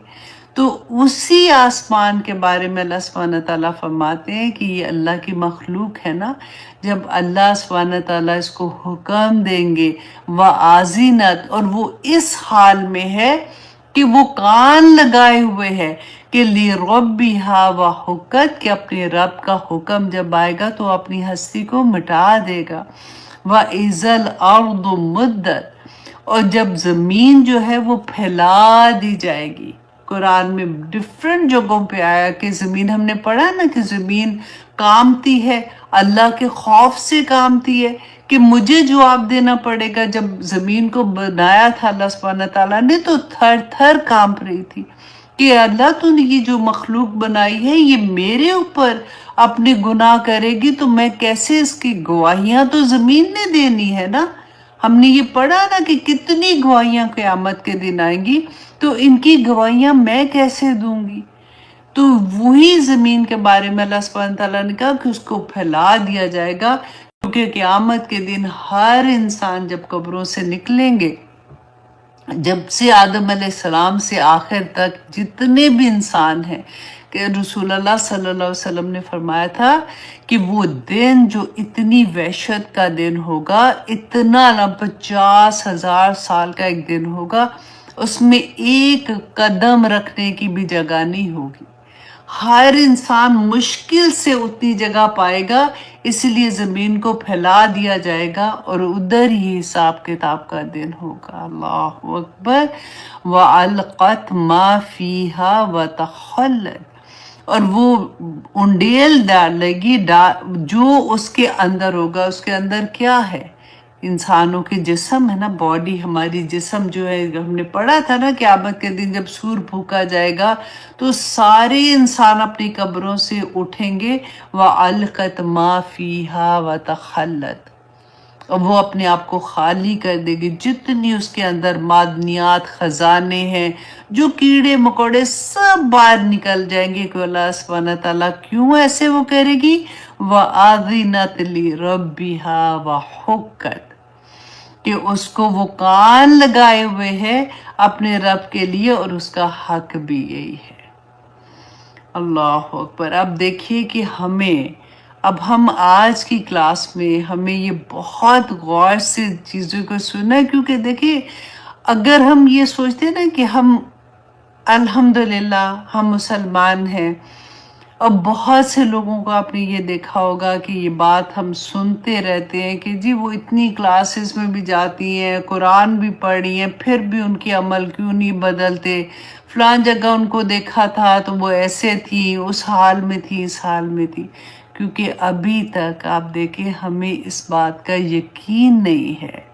تو اسی آسمان کے بارے میں اللہ سبحانہ تعالیٰ فرماتے ہیں کہ یہ اللہ کی مخلوق ہے نا جب اللہ سبحانہ تعالیٰ اس کو حکم دیں گے وَآذِنَتْ اور وہ اس حال میں ہے کہ وہ کان لگائے ہوئے ہے کہ لِرَبِّهَا وَحُقَّتْ کہ اپنے رب کا حکم جب آئے گا تو اپنی ہستی کو مٹا دے گا. وَإِذَا الْأَرْضُ مُدَّتْ اور جب زمین جو ہے وہ پھیلا دی جائے گی. قرآن میں ڈیفرنٹ جگہوں پہ آیا کہ زمین ہم نے پڑھا نا کہ زمین کامتی ہے اللہ کے خوف سے کامتی ہے کہ مجھے جواب دینا پڑے گا. جب زمین کو بنایا تھا اللہ سبحانہ تعالیٰ نے تو تھر تھر کانپ رہی تھی کہ اللہ تو نے یہ جو مخلوق بنائی ہے یہ میرے اوپر اپنے گناہ کرے گی تو میں کیسے اس کی گواہیاں تو زمین نے دینی ہے نا. ہم نے یہ پڑھا نا کہ کتنی گواہیاں قیامت کے دن آئیں گی تو ان کی گواہیاں میں کیسے دوں گی. تو وہی زمین کے بارے میں اللہ سبحانہ تعالیٰ نے کہا کہ اس کو پھیلا دیا جائے گا کیونکہ قیامت کے دن ہر انسان جب قبروں سے نکلیں گے جب سے آدم علیہ السلام سے آخر تک جتنے بھی انسان ہیں کہ رسول اللہ صلی اللہ علیہ وسلم نے فرمایا تھا کہ وہ دن جو اتنی وحشت کا دن ہوگا اتنا 50,000 سال کا ایک دن ہوگا اس میں ایک قدم رکھنے کی بھی جگہ نہیں ہوگی. हर इंसान मुश्किल से उतनी जगह पाएगा, इसलिए जमीन को फैला दिया जाएगा और उधर ही हिसाब किताब का दिन होगा। अल्लाह अकबर। व अलकत मा फीहा व तखल्लत, और वो उंडेल डालेगी जो उसके अंदर होगा। उसके अंदर क्या है? इंसानों के जिस्म है ना, बॉडी, हमारी जिस्म जो है, हमने पढ़ा था ना क़यामत के दिन जब सूर फूका जाएगा तो सारे इंसान अपनी कब्रों से उठेंगे। व अलकत मा फीहा व तखल्लत, और वो अपने आप को खाली कर देगी। जितनी उसके अंदर मादनियात, खजाने हैं, जो कीड़े मकोड़े, सब बाहर निकल जाएंगे कि अल्लाह सुब्हानहू व तआला क्यों ऐसे वो करेगी। व आज़िनत ली रब्बिहा व हुक्कत, कि उसको वो कान लगाए हुए है अपने रब के लिए और उसका हक भी यही है। अल्लाह अकबर। अब देखिए कि अब हम आज की क्लास में हमें ये बहुत गौर से चीज़ों को सुनना है, क्योंकि देखिए अगर हम ये सोचते हैं ना कि हम अल्हम्दुलिल्लाह हम मुसलमान हैं, और बहुत से लोगों को आपने ये देखा होगा कि ये बात हम सुनते रहते हैं कि जी वो इतनी क्लासेस में भी जाती हैं, कुरान भी पढ़ी हैं, फिर भी उनके अमल क्यों नहीं बदलते। फलां जगह उनको देखा था तो वो ऐसे थी, उस हाल में थी, इस हाल में थी। क्योंकि अभी तक आप देखें हमें इस बात का यकीन नहीं है,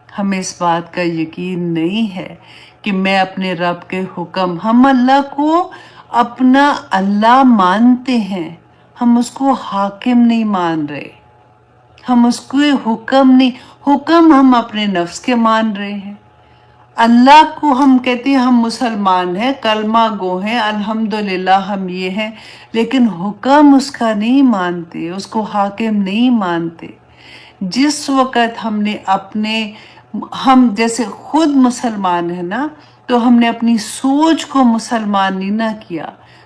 हमें इस बात का यकीन नहीं है कि मैं अपने रब के हुक्म, हम अल्लाह को अपना अल्लाह मानते हैं, हम उसको हाकिम नहीं मान रहे, हम उसको हुक्म नहीं, हुक्म हम अपने नफ्स के मान रहे हैं। अल्लाह को हम कहते हैं हम मुसलमान हैं, कलमा गो हैं, अल्हम्दुलिल्लाह हम ये हैं, लेकिन हुक्म उसका नहीं मानते, उसको हाकिम नहीं मानते। जिस वक़्त हम जैसे खुद मुसलमान है ना, तो हमने अपनी सोच को मुसलमान नहीं ना किया,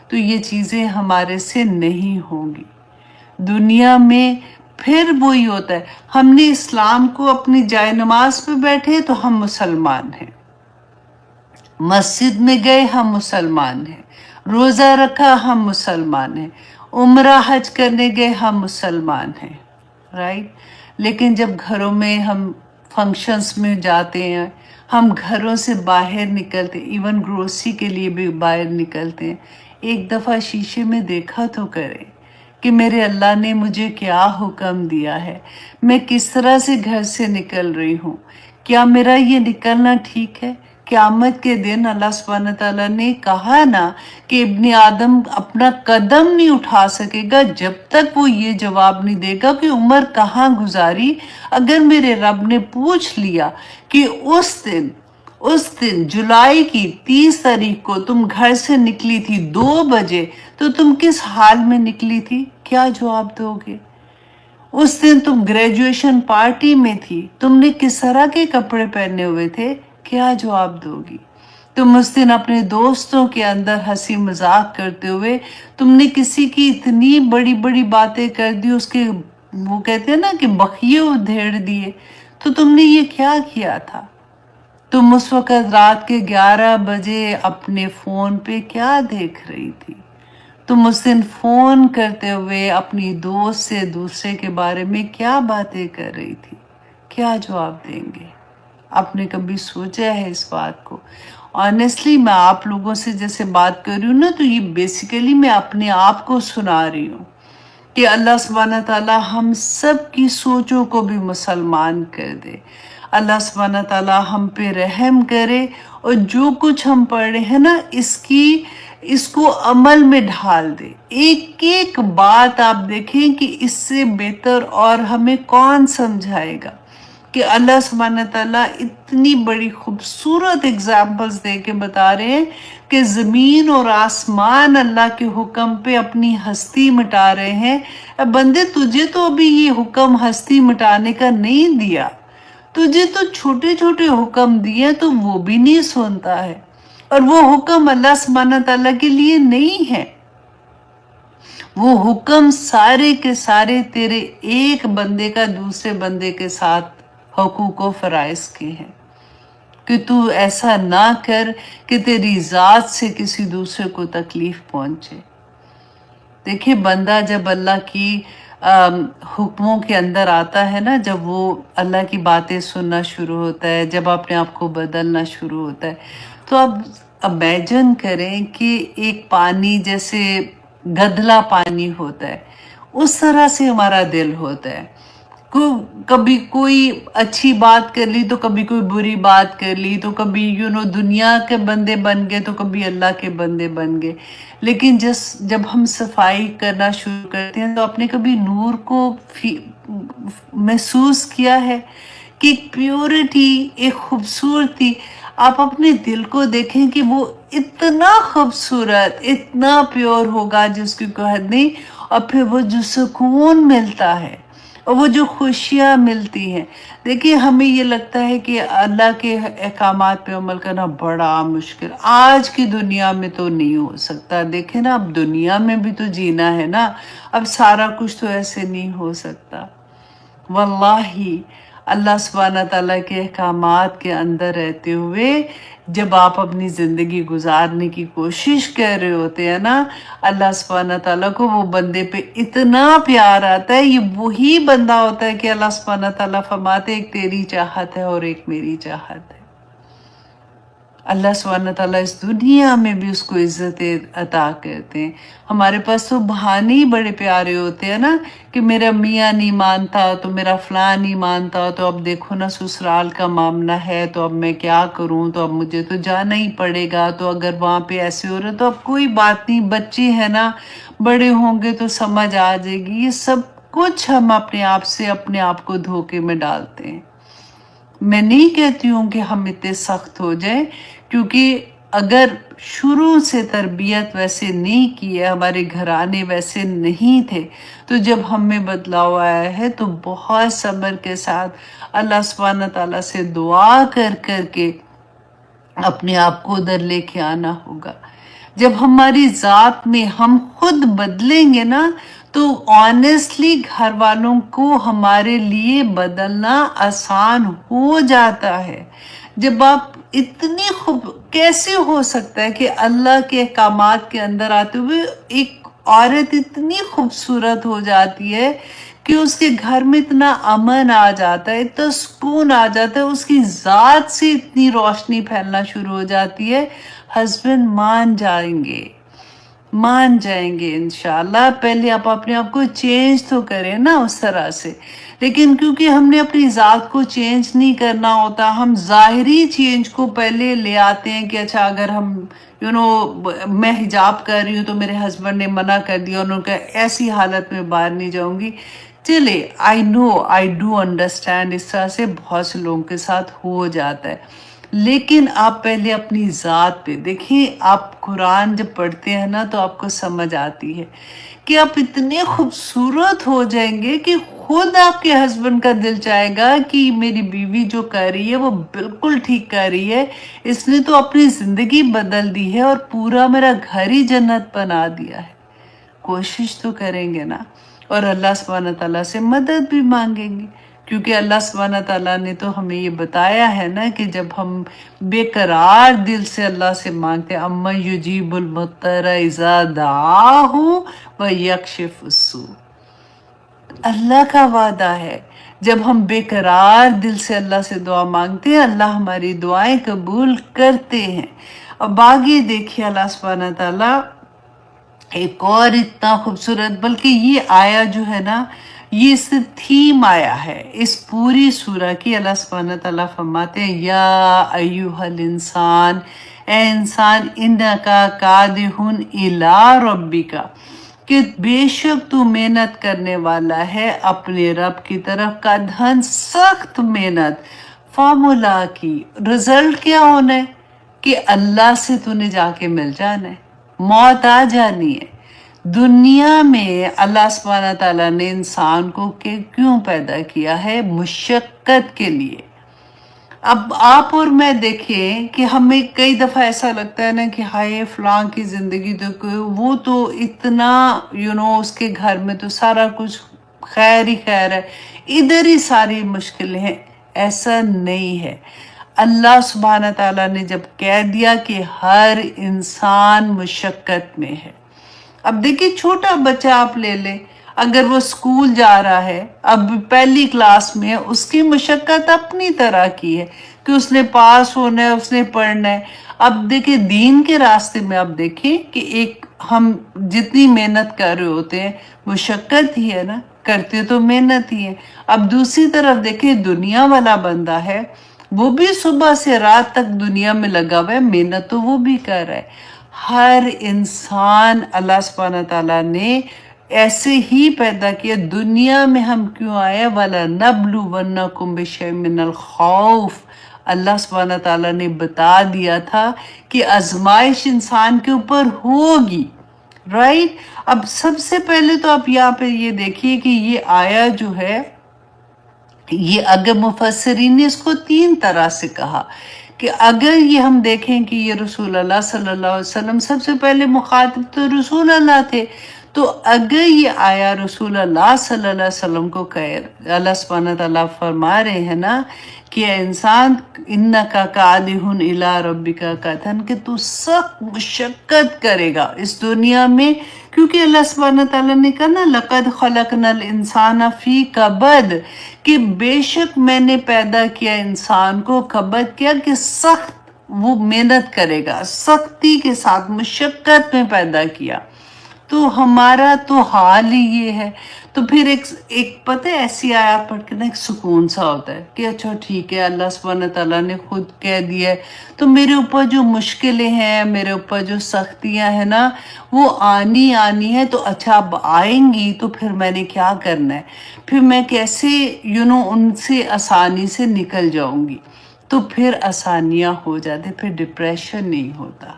तो ये चीज़ें हमारे से नहीं होंगी दुनिया में। फिर वही होता है, हमने इस्लाम को अपनी जाय नमाज पे बैठे तो हम मुसलमान हैं, मस्जिद में गए हम मुसलमान हैं, रोज़ा रखा हम मुसलमान हैं, उम्रा हज करने गए हम मुसलमान हैं, राइट। लेकिन जब घरों में हम फंक्शंस में जाते हैं, हम घरों से बाहर निकलते, इवन ग्रोसरी के लिए भी बाहर निकलते हैं, एक दफ़ा शीशे में देखा तो करें कि मेरे अल्लाह ने मुझे क्या हुक्म दिया है, मैं किस तरह से घर से निकल रही हूँ, क्या मेरा ये निकलना ठीक है। क़यामत के दिन अल्लाह सुब्हानहू तआला ने कहा ना कि इब्ने आदम अपना कदम नहीं उठा सकेगा जब तक वो ये जवाब नहीं देगा कि उम्र कहाँ गुजारी। अगर मेरे रब ने पूछ लिया कि उस दिन जुलाई की 30 तारीख को तुम घर से निकली थी 2 बजे, तो तुम किस हाल में निकली थी, क्या जवाब दोगे। उस दिन तुम ग्रेजुएशन पार्टी में थी, तुमने किस तरह के कपड़े पहने हुए थे, क्या जवाब दोगी। तुम उस दिन अपने दोस्तों के अंदर हंसी मजाक करते हुए तुमने किसी की इतनी बड़ी बड़ी बातें कर दी, उसके वो कहते हैं ना कि बखिए उधेड़ दिए, तो तुमने ये क्या किया था। तुम उस वक़्त रात के 11 बजे अपने फ़ोन पे क्या देख रही थी। तुम उस दिन फ़ोन करते हुए अपनी दोस्त से दूसरे के बारे में क्या बातें कर रही थी, क्या जवाब देंगे। आपने कभी सोचा है इस बात को। ऑनेस्टली मैं आप लोगों से जैसे बात कर रही हूँ ना, तो ये बेसिकली मैं अपने आप को सुना रही हूँ कि अल्लाह सुब्हानहू तआला हम सब की सोचों को भी मुसलमान कर दे। अल्लाह सुब्हानहू तआला हम पे रहम करे और जो कुछ हम पढ़ रहे हैं ना इसको अमल में ढाल दे। एक एक बात आप देखें कि इससे बेहतर और हमें कौन समझाएगा कि अल्लाह सुब्हानहू तआला इतनी बड़ी खूबसूरत एग्जाम्पल्स दे के बता रहे हैं कि ज़मीन और आसमान अल्लाह के हुक्म पे अपनी हस्ती मिटा रहे हैं। अब बंदे तुझे तो अभी ये हुक्म हस्ती मिटाने का नहीं दिया, तुझे तो छोटे छोटे हुक्म दिए तो वो भी नहीं सुनता है, और वो हुक्म अल्लाह सुब्हानहू तआला के लिए नहीं है। वो हुक्म सारे के सारे तेरे एक बंदे का दूसरे बंदे के साथ हुकूक व फराइज के हैं कि तू ऐसा ना कर कि तेरी ज़ात से किसी दूसरे को तकलीफ पहुंचे। देखिए बंदा जब अल्लाह की हुक्मों के अंदर आता है ना, जब वो अल्लाह की बातें सुनना शुरू होता है, जब अपने आप को बदलना शुरू होता है, तो अब इमेजिन करें कि एक पानी जैसे गदला पानी होता है, उस तरह से हमारा दिल होता है। कभी कोई अच्छी बात कर ली तो कभी कोई बुरी बात कर ली, तो कभी दुनिया के बंदे बन गए तो कभी अल्लाह के बंदे बन गए। लेकिन जब हम सफाई करना शुरू करते हैं तो आपने कभी नूर को महसूस किया है कि एक प्योरिटी, एक खूबसूरती, आप अपने दिल को देखें कि वो इतना खूबसूरत, इतना प्योर होगा जिसकी कोई हद नहीं। और फिर वो जो सुकून मिलता है और वो जो खुशियाँ मिलती हैं, देखिए हमें ये लगता है कि अल्लाह के अहकामात पे अमल करना बड़ा मुश्किल, आज की दुनिया में तो नहीं हो सकता। देखें ना, अब दुनिया में भी तो जीना है ना, अब सारा कुछ तो ऐसे नहीं हो सकता। वल्लाही अल्लाह सुब्हाना ताला के अहकामात के अंदर रहते हुए जब आप अपनी ज़िंदगी गुजारने की कोशिश कर रहे होते हैं ना, अल्लाह सुब्हाना ताला को वो बंदे पे इतना प्यार आता है। ये वही बंदा होता है कि अल्लाह सुब्हाना ताला फरमाते, एक तेरी चाहत है और एक मेरी चाहत है। अल्लाह सुब्हाना ताला इस दुनिया में भी उसको इज्जत अता करते हैं। हमारे पास तो बहाने ही बड़े प्यारे होते हैं ना, कि मेरा मियाँ नहीं मानता तो मेरा फलां नहीं मानता, तो अब देखो ना ससुराल का मामला है, तो अब मैं क्या करूं, तो अब मुझे तो जाना ही पड़ेगा। तो अगर वहाँ पे ऐसे हो रहा है तो अब कोई बात नहीं, बच्चे हैं ना, बड़े होंगे तो समझ आ जाएगी। ये सब कुछ हम अपने आप से अपने आप को धोखे में डालते हैं। मैं नहीं कहती हूँ कि हम इतने सख्त हो जाएं, क्योंकि अगर शुरू से तरबियत वैसे नहीं की है, हमारे घराने वैसे नहीं थे, तो जब हम में बदलाव आया है तो बहुत सब्र के साथ अल्लाह सुब्हाना ताला से दुआ कर कर के अपने आप को उधर लेके आना होगा। जब हमारी ज़ात में हम खुद बदलेंगे ना, तो ऑनेस्टली घर वालों को हमारे लिए बदलना आसान हो जाता है। जब आप इतनी खूब, कैसे हो सकता है कि अल्लाह के अहकामात के अंदर आते हुए एक औरत इतनी खूबसूरत हो जाती है कि उसके घर में इतना अमन आ जाता है, इतना सुकून आ जाता है, उसकी ज़ात से इतनी रोशनी फैलना शुरू हो जाती है। हस्बैंड मान जाएंगे इंशाल्लाह। पहले आप अपने आप को चेंज तो करें ना उस तरह से। लेकिन क्योंकि हमने अपनी ज़ात को चेंज नहीं करना होता, हम ज़ाहिरी चेंज को पहले ले आते हैं कि अच्छा अगर हम मैं हिजाब कर रही हूँ तो मेरे हस्बैंड ने मना कर दिया, उन्होंने कहा ऐसी हालत में बाहर नहीं जाऊंगी। चले, आई डू अंडरस्टैंड, इस तरह से बहुत से लोगों के साथ हो जाता है। लेकिन आप पहले अपनी ज़ात पे देखिए। आप कुरान जब पढ़ते हैं ना तो आपको समझ आती है कि आप इतने खूबसूरत हो जाएंगे कि खुद आपके हस्बैंड का दिल चाहेगा कि मेरी बीवी जो कर रही है वो बिल्कुल ठीक कर रही है, इसने तो अपनी ज़िंदगी बदल दी है और पूरा मेरा घर ही जन्नत बना दिया है। कोशिश तो करेंगे ना, और अल्लाह सुब्हाना ताला से मदद भी मांगेंगे, क्योंकि अल्लाह सुब्हाना ताला ने तो हमें ये बताया है ना कि जब हम बेकरार दिल से अल्लाह से मांगते हैं, अम्मा युजीबुल मुत्तरा इज़ा दाहू व यक्शिफुस सू, अल्लाह का वादा है जब हम बेकरार दिल से अल्लाह से दुआ मांगते हैं, अल्लाह हमारी दुआएं कबूल करते हैं। अब आगे देखिए अल्लाह सुब्हाना ताला एक और इतना खूबसूरत, बल्कि ये आया जो है ना, ये इस थीम आया है इस पूरी सूरह की। अल्लाह सुब्हाना ताला फरमाते हैं, या अय्युहल इंसान, ए इंसान, इन्नका कादिहुन इला रब्बिका, कि बेशक तू मेहनत करने वाला है अपने रब की तरफ का धन, सख्त मेहनत। फार्मूला की रिजल्ट क्या होना है कि अल्लाह से तूने जाके मिल जाना है, मौत आ जानी है। दुनिया में अल्लाह सुब्हाना ताला ने इंसान को क्यों पैदा किया है? मुशक्कत के लिए। अब आप और मैं देखें कि हमें कई दफ़ा ऐसा लगता है ना कि हाय फलां की ज़िंदगी तो वो तो इतना उसके घर में तो सारा कुछ खैर ही खैर है, इधर ही सारी मुश्किलें हैं। ऐसा नहीं है। अल्लाह सुब्हाना ताला ने जब कह दिया कि हर इंसान मुशक्कत में है, اب دیکھیں چھوٹا بچہ آپ لے لیں، اگر وہ اسکول جا رہا ہے، اب پہلی کلاس میں ہے، اس کی مشقت اپنی طرح کی ہے کہ اس نے پاس ہونا ہے، اس نے پڑھنا ہے۔ اب دیکھیں دین کے راستے میں آپ دیکھیں کہ ایک ہم جتنی محنت کر رہے ہوتے ہیں مشقت ہی ہے نا، کرتے تو محنت ہی ہے۔ اب دوسری طرف دیکھیں دنیا والا بندہ ہے، وہ بھی صبح سے رات تک دنیا میں لگا ہوا ہے، محنت تو وہ بھی کر رہا ہے۔ ہر انسان اللہ سبحانہ تعالیٰ نے ایسے ہی پیدا کیا۔ دنیا میں ہم کیوں آئے؟ وَلَنَبْلُوَنَّكُمْ بِشَيْءٍ مِّنَ الْخَوْفِ، اللہ سبحانہ تعالیٰ نے بتا دیا تھا کہ آزمائش انسان کے اوپر ہوگی، رائٹ؟ اب سب سے پہلے تو آپ یہاں پہ یہ دیکھیے کہ یہ آیا جو ہے، یہ اگر مفسرین نے اس کو 3 طرح سے کہا کہ اگر یہ ہم دیکھیں کہ یہ رسول اللہ صلی اللہ علیہ وسلم سب سے پہلے مخاطب تو رسول اللہ تھے، تو اگر یہ آیا رسول اللہ صلی اللہ علیہ وسلم کو اللہ سبحانہ تعالیٰ فرما رہے ہیں نا کہ اے انسان انکا کادحٌ الی ربک کدحً، کہ تو سخت مشقت کرے گا اس دنیا میں، کیونکہ اللہ سبحانہ تعالیٰ نے کہا نا لقد خلقنا الانسان فی کبد، کہ بے شک میں نے پیدا کیا انسان کو کبد کیا کہ سخت وہ محنت کرے گا، سختی کے ساتھ مشقت میں پیدا کیا۔ تو ہمارا تو حال ہی یہ ہے۔ تو پھر ایک پتہ ایسی آیات پڑھ کے نا ایک سکون سا ہوتا ہے کہ اچھا ٹھیک ہے، اللہ سبحانہ تعالیٰ نے خود کہہ دیا ہے، تو میرے اوپر جو مشکلیں ہیں، میرے اوپر جو سختیاں ہیں نا، وہ آنی ہے، تو اچھا اب آئیں گی تو پھر میں نے کیا کرنا ہے، پھر میں کیسے ان سے آسانی سے نکل جاؤں گی۔ تو پھر آسانیاں ہو جاتے، پھر ڈپریشن نہیں ہوتا،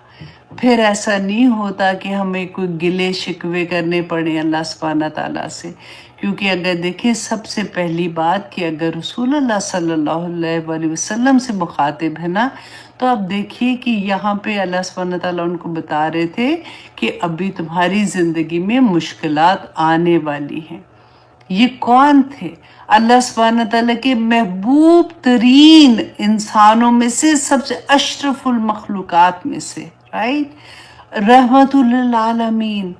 پھر ایسا نہیں ہوتا کہ ہمیں کوئی گلے شکوے کرنے پڑے اللہ سبحانہ تعالیٰ سے۔ کیونکہ اگر دیکھیں سب سے پہلی بات کہ اگر رسول اللہ صلی اللہ علیہ وسلم سے مخاطب ہے نا، تو آپ دیکھیے کہ یہاں پہ اللہ سبحانہ تعالیٰ ان کو بتا رہے تھے کہ ابھی تمہاری زندگی میں مشکلات آنے والی ہیں۔ یہ کون تھے؟ اللہ سبحانہ تعالیٰ کے محبوب ترین انسانوں میں سے، سب سے اشرف المخلوقات میں سے، رائٹ؟ رحمت للعالمین۔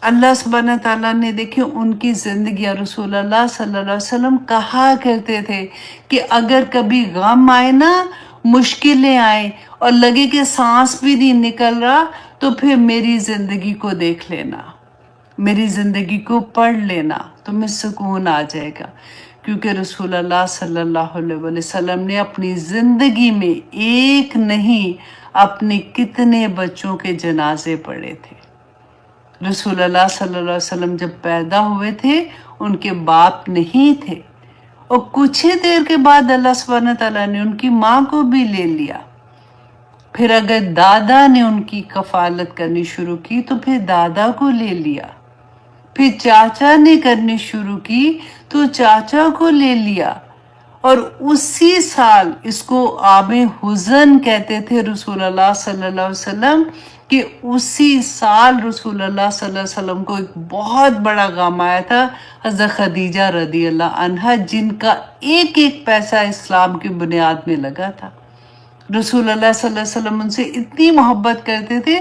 اللہ سبحانہ تعالیٰ نے دیکھیں ان کی زندگی، رسول اللہ صلی اللہ علیہ وسلم کہا کرتے تھے کہ اگر کبھی غم آئے نا، مشکلیں آئیں اور لگے کہ سانس بھی نہیں نکل رہا، تو پھر میری زندگی کو دیکھ لینا، میری زندگی کو پڑھ لینا، تمہیں سکون آ جائے گا۔ کیونکہ رسول اللہ صلی اللہ علیہ وسلم نے اپنی زندگی میں ایک نہیں اپنے کتنے بچوں کے جنازے پڑھے تھے۔ رسول اللہ صلی اللہ علیہ وسلم جب پیدا ہوئے تھے ان کے باپ نہیں تھے، اور کچھ ہی دیر کے بعد اللہ سبحانہ تعالیٰ نے ان کی ماں کو بھی لے لیا۔ پھر اگر دادا نے ان کی کفالت کرنی شروع کی تو پھر دادا کو لے لیا، پھر چاچا نے کرنی شروع کی تو چاچا کو لے لیا، اور اسی سال اس کو عام حزن کہتے تھے رسول اللہ صلی اللہ علیہ وسلم، کہ اسی سال رسول اللہ صلی اللہ علیہ وسلم کو ایک بہت بڑا غم آیا تھا، حضرت خدیجہ رضی اللہ عنہا، جن کا ایک ایک پیسہ اسلام کی بنیاد میں لگا تھا۔ رسول اللہ صلی اللہ علیہ وسلم ان سے اتنی محبت کرتے تھے،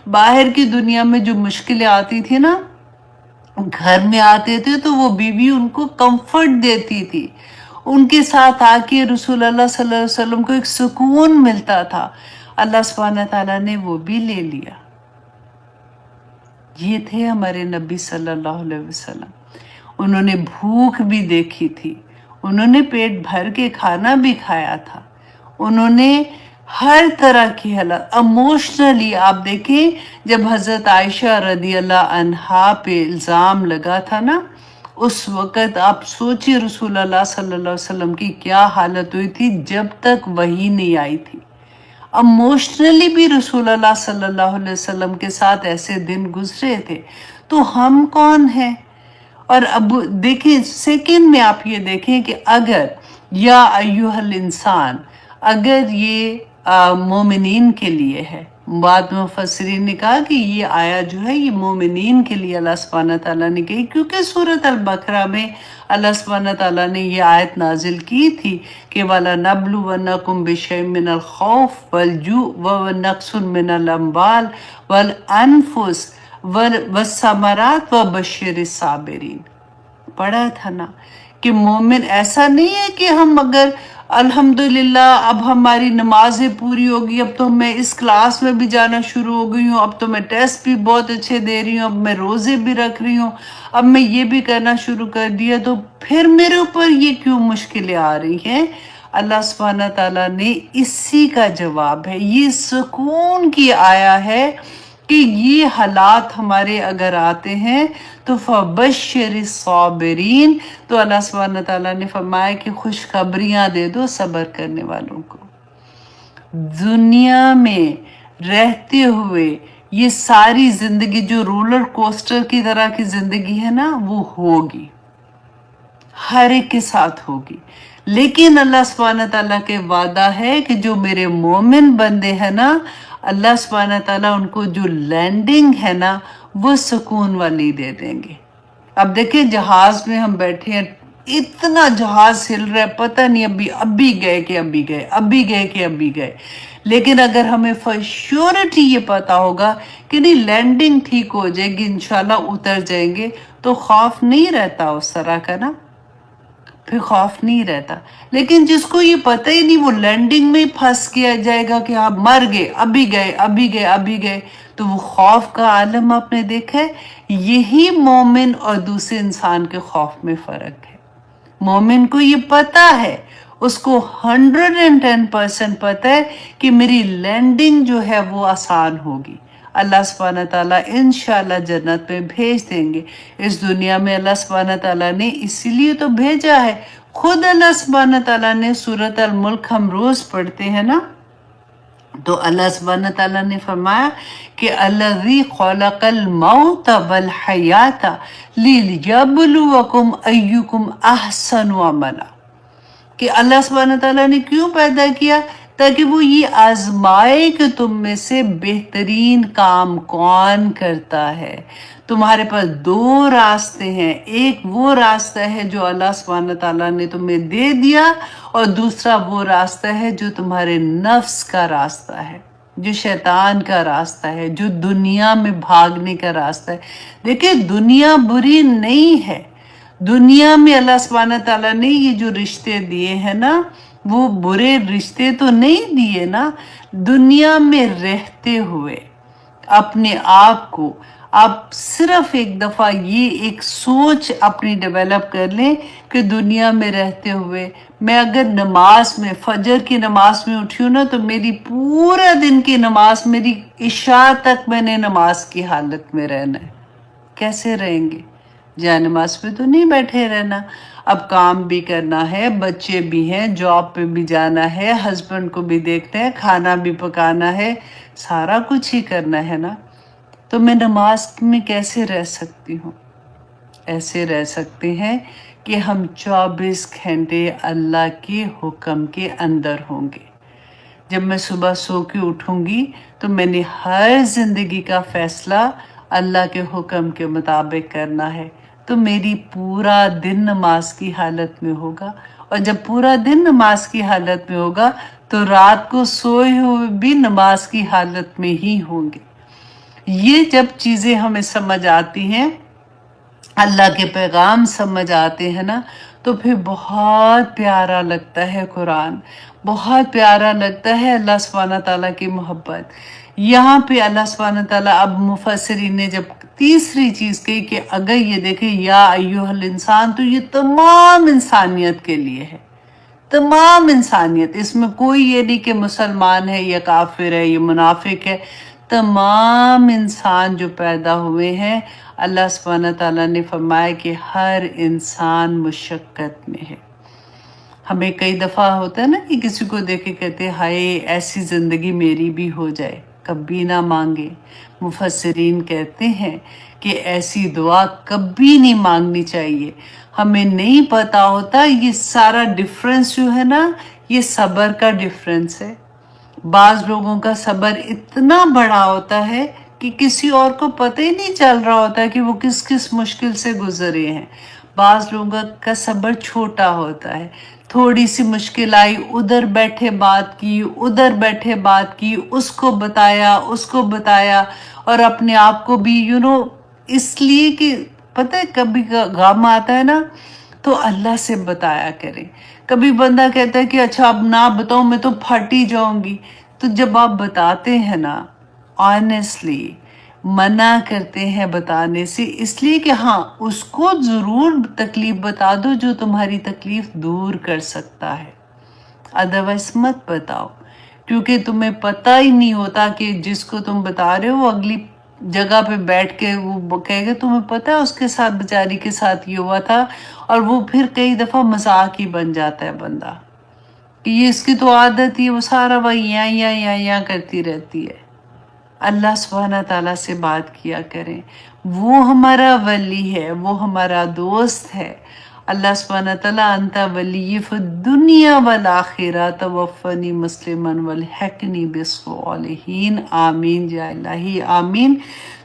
باہر کی دنیا میں جو مشکلیں آتی تھی نا، گھر میں آتے تھے تو وہ بیوی ان کو کمفرٹ دیتی تھی، ان کے ساتھ آ کے رسول اللہ صلی اللہ علیہ وسلم کو ایک سکون ملتا تھا۔ اللہ سبحانہ تعالیٰ نے وہ بھی لے لیا۔ یہ تھے ہمارے نبی صلی اللہ علیہ وسلم، انہوں نے بھوک بھی دیکھی تھی، انہوں نے پیٹ بھر کے کھانا بھی کھایا تھا، انہوں نے ہر طرح کی حالت ایموشنلی، آپ دیکھیں جب حضرت عائشہ رضی اللہ عنہا پہ الزام لگا تھا نا، اس وقت آپ سوچیے رسول اللہ صلی اللہ علیہ وسلم کی کیا حالت ہوئی تھی جب تک وحی نہیں آئی تھی۔ ایموشنلی بھی رسول اللہ صلی اللہ علیہ وسلم کے ساتھ ایسے دن گزرے تھے، تو ہم کون ہیں؟ اور اب دیکھیں سیکنڈ میں آپ یہ دیکھیں کہ اگر یا ایوہ الانسان، اگر یہ مومنین کے لیے ہے، بعد میں مفسرین نے کہا کہ یہ آیا جو ہے یہ مومنین کے لیے اللہ سبحانہ تعالیٰ نے کہی، کیونکہ سورۃ البقرہ میں اللہ سبحانہ تعالیٰ نے یہ آیت نازل کی تھی کہ وَلَنَبْلُوَنَّكُمْ بِشَيْءٍ مِّنَ الْخَوْفِ وَالْجُوعِ وَنَقْصٍ مِّنَ الْأَمْوَالِ وَالْأَنفُسِ، वस्समरात व बशिर साबिरीन। पढ़ा था ना कि मोमिन ऐसा नहीं है कि हम अगर अल्हम्दुलिल्लाह अब हमारी नमाजें पूरी होगी, अब तो मैं इस क्लास में भी जाना शुरू हो गई हूँ, अब तो मैं टेस्ट भी बहुत अच्छे दे रही हूँ, अब मैं रोज़े भी रख रही हूँ, अब मैं ये भी करना शुरू कर दिया, तो फिर मेरे ऊपर ये क्यों मुश्किलें आ रही हैं। अल्लाह सुब्हाना ताला ने इसी का जवाब है, ये सुकून की आया है कि ये हालात हमारे अगर आते हैं तो फबश्शिर साबिरीन, तो अल्लाह सुब्हाना ताला ने फरमाया कि खुशखबरियां दे दो सब्र करने वालों को। दुनिया में रहते हुए ये सारी जिंदगी जो रोलर कोस्टर की तरह की जिंदगी है ना, वो होगी, हर एक के साथ होगी, लेकिन अल्लाह सुब्हाना ताला के वादा है कि जो मेरे मोमिन बंदे हैं ना, अल्लाह सुब्हाना ताला उनको जो लैंडिंग है ना वो सुकून वाली दे देंगे। अब देखिए जहाज में हम बैठे हैं, इतना जहाज हिल रहा है, पता नहीं अभी गए कि अभी गए, अभी गए कि अभी गए, लेकिन अगर हमें फॉर श्योरिटी ये पता होगा कि नहीं लैंडिंग ठीक हो जाएगी, इंशाल्लाह उतर जाएंगे, तो खौफ नहीं रहता उस तरह का ना, फिर खौफ नहीं रहता। लेकिन जिसको ये पता ही नहीं, वो लैंडिंग में फंस किया जाएगा कि आप मर गए, अभी गए, अभी गए, अभी गए, तो वो खौफ का आलम आपने देखा है। यही मोमिन और दूसरे इंसान के खौफ में फर्क है। मोमिन को ये पता है, उसको 110% पता है कि मेरी लैंडिंग जो है वो आसान होगी, अल्लाह सुब्हाना ताला इंशाल्लाह जन्नत में भेज देंगे। इस दुनिया में अल्लाह सुब्हाना ताला ने इसीलिए तो भेजा है, खुद अल्लाह सुब्हाना ताला ने सूरत अल मुल्क हम रोज पढ़ते हैं ना, तो अल्लाह सुब्हाना ताला ने फरमाया कि अल्लज़ी खलक़ल मौत वल हयात लियब्लुवकुम अय्युकुम अहसनु अमला, कि अल्लाह सुब्हाना ताला ने क्यों पैदा किया, ताकि वो ये आजमाए कि तुम में से बेहतरीन काम कौन करता है। तुम्हारे पास दो रास्ते हैं, एक वो रास्ता है जो अल्लाह सुब्हाना ताला ने तुम्हें दे दिया, और दूसरा वो रास्ता है जो तुम्हारे नफ्स का रास्ता है, जो शैतान का रास्ता है, जो दुनिया में भागने का रास्ता है। देखिए दुनिया बुरी नहीं है, दुनिया में अल्लाह सुब्हाना ताला ने ये जो रिश्ते दिए हैं ना, वो बुरे रिश्ते तो नहीं दिए ना। दुनिया में रहते हुए अपने आप को आप सिर्फ एक दफ़ा ये एक सोच अपनी डेवलप कर लें कि दुनिया में रहते हुए मैं अगर नमाज में फजर की नमाज में उठी हूँ ना, तो मेरी पूरा दिन की नमाज, मेरी इशा तक मैंने नमाज की हालत में रहना है। कैसे रहेंगे? जा नमाज पे तो नहीं बैठे रहना, अब काम भी करना है, बच्चे भी हैं, जॉब पे भी जाना है, हस्बैंड को भी देखना है, खाना भी पकाना है, सारा कुछ ही करना है ना, तो मैं नमाज में कैसे रह सकती हूँ? ऐसे रह सकते हैं कि हम 24 घंटे अल्लाह के हुक्म के अंदर होंगे। जब मैं सुबह सो के उठूंगी तो मैंने हर जिंदगी का फैसला अल्लाह के हुक्म के मुताबिक करना है, तो मेरी पूरा दिन नमाज की हालत में होगा, और जब पूरा दिन नमाज की हालत में होगा तो रात को सोए हुए भी नमाज की हालत में ही होंगे। ये जब चीज़ें हमें समझ आती हैं, अल्लाह के पैगाम समझ आते हैं ना, तो फिर बहुत प्यारा लगता है कुरान, बहुत प्यारा लगता है अल्लाह सुब्हाना ताला की मोहब्बत। यहाँ पे अल्लाह सुब्हाना ताला अब मुफस्सिरीन ने जब तीसरी चीज़ कही कि अगर ये देखें या अय्युहल इंसान, तो ये तमाम इंसानियत के लिए है, तमाम इंसानियत, इसमें कोई ये नहीं कि मुसलमान है या काफिर है या मुनाफिक है, तमाम इंसान जो पैदा हुए हैं, अल्लाह सुब्हाना ताला ने फरमाया कि हर इंसान मुशक्कत में है। हमें कई दफ़ा होता है ना कि किसी को देख के कहते हैं हाय ऐसी ज़िंदगी मेरी भी हो जाए, कभी ना मांगे। मुफस्सिरीन कहते हैं कि ऐसी दुआ कभी नहीं मांगनी चाहिए। हमें नहीं पता होता ये सारा डिफरेंस जो है ना, ये सब्र का डिफरेंस है। बाज़ लोगों का सब्र इतना बड़ा होता है कि किसी और को पता ही नहीं चल रहा होता कि वो किस किस मुश्किल से गुजरे हैं। बाज लोगों का सब्र छोटा होता है, थोड़ी सी मुश्किल आई, उधर बैठे बात की, उधर बैठे बात की, उसको बताया और अपने आप को भी इसलिए कि पता है कभी गम आता है ना तो अल्लाह से बताया करें। कभी बंदा कहता है कि अच्छा अब ना बताओ मैं तो फट ही जाऊंगी, तो जब आप बताते हैं ना ऑनेस्टली मना करते हैं बताने से, इसलिए कि हाँ उसको जरूर तकलीफ बता दो जो तुम्हारी तकलीफ दूर कर सकता है, अदरवाइज मत बताओ, क्योंकि तुम्हें पता ही नहीं होता कि जिसको तुम बता रहे हो वो अगली जगह पे बैठ के वो कहेगा तुम्हें पता है उसके साथ बेचारी के साथ ये हुआ था, और वो फिर कई दफा मजाक ही बन जाता है बंदा कि ये इसकी तो आदत ही, वो सारा वही यहाँ करती रहती है। अल्लाह सुब्हाना ताला से बात किया करें, वो हमारा वली है, वो हमारा दोस्त है। अल्लाह सुब्हाना ताला अंता वली दुनिया वल आखिरा तवफ़नी मुस्लिमन वल हक़नी बिस्सॉलिहीन आमीन या इलाही आमीन।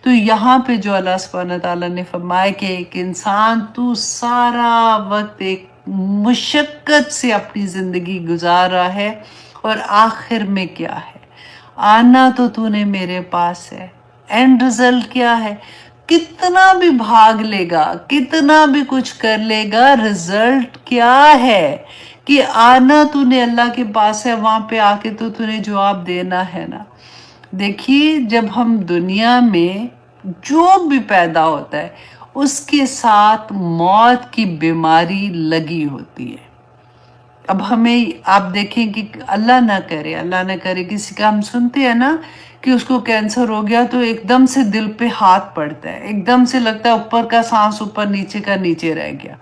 तो यहाँ पे जो अल्लाह सुब्हाना ताला ने फरमाया कि एक इंसान तू सारा वक्त एक मुशक्क़त से अपनी ज़िंदगी गुजार रहा है और आखिर में क्या है, आना तो तूने मेरे पास है, एंड रिजल्ट क्या है, कितना भी भाग लेगा, कितना भी कुछ कर लेगा, रिजल्ट क्या है कि आना तूने अल्लाह के पास है, वहां पे आके तो तूने जवाब देना है ना। देखिए जब हम दुनिया में जो भी पैदा होता है उसके साथ मौत की बीमारी लगी होती है। अब हमें आप देखें कि अल्लाह ना करे किसी का हम सुनते हैं ना कि उसको कैंसर हो गया तो एकदम से दिल पे हाथ पड़ता है, एकदम से लगता है ऊपर का सांस ऊपर नीचे का नीचे रह गया,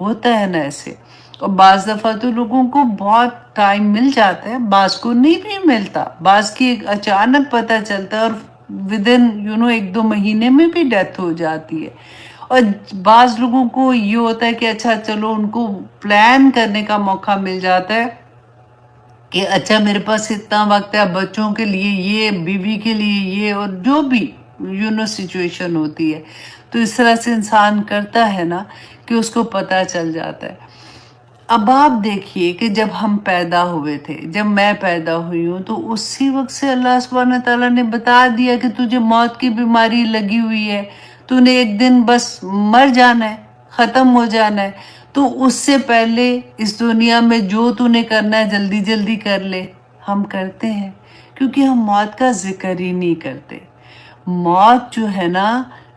होता है ना ऐसे। और बाज दफा तो लोगों को बहुत टाइम मिल जाता है, बाज को नहीं भी मिलता, बाज की अचानक पता चलता है और विद इन 1-2 महीने में भी डेथ हो जाती है। और बाज लोगों को ये होता है कि अच्छा चलो उनको प्लान करने का मौका मिल जाता है कि अच्छा मेरे पास इतना वक्त है, बच्चों के लिए ये, बीवी के लिए ये, और जो भी सिचुएशन होती है, तो इस तरह से इंसान करता है ना कि उसको पता चल जाता है। अब आप देखिए कि जब हम पैदा हुए थे, जब मैं पैदा हुई हूँ, तो उसी वक्त से अल्लाह सुब्हाना ताला ने बता दिया कि तुझे मौत की बीमारी लगी हुई है, तूने एक दिन बस मर जाना है, ख़त्म हो जाना है। तो उससे पहले इस दुनिया में जो तूने करना है जल्दी जल्दी कर ले। हम करते हैं क्योंकि हम मौत का जिक्र ही नहीं करते। मौत जो है ना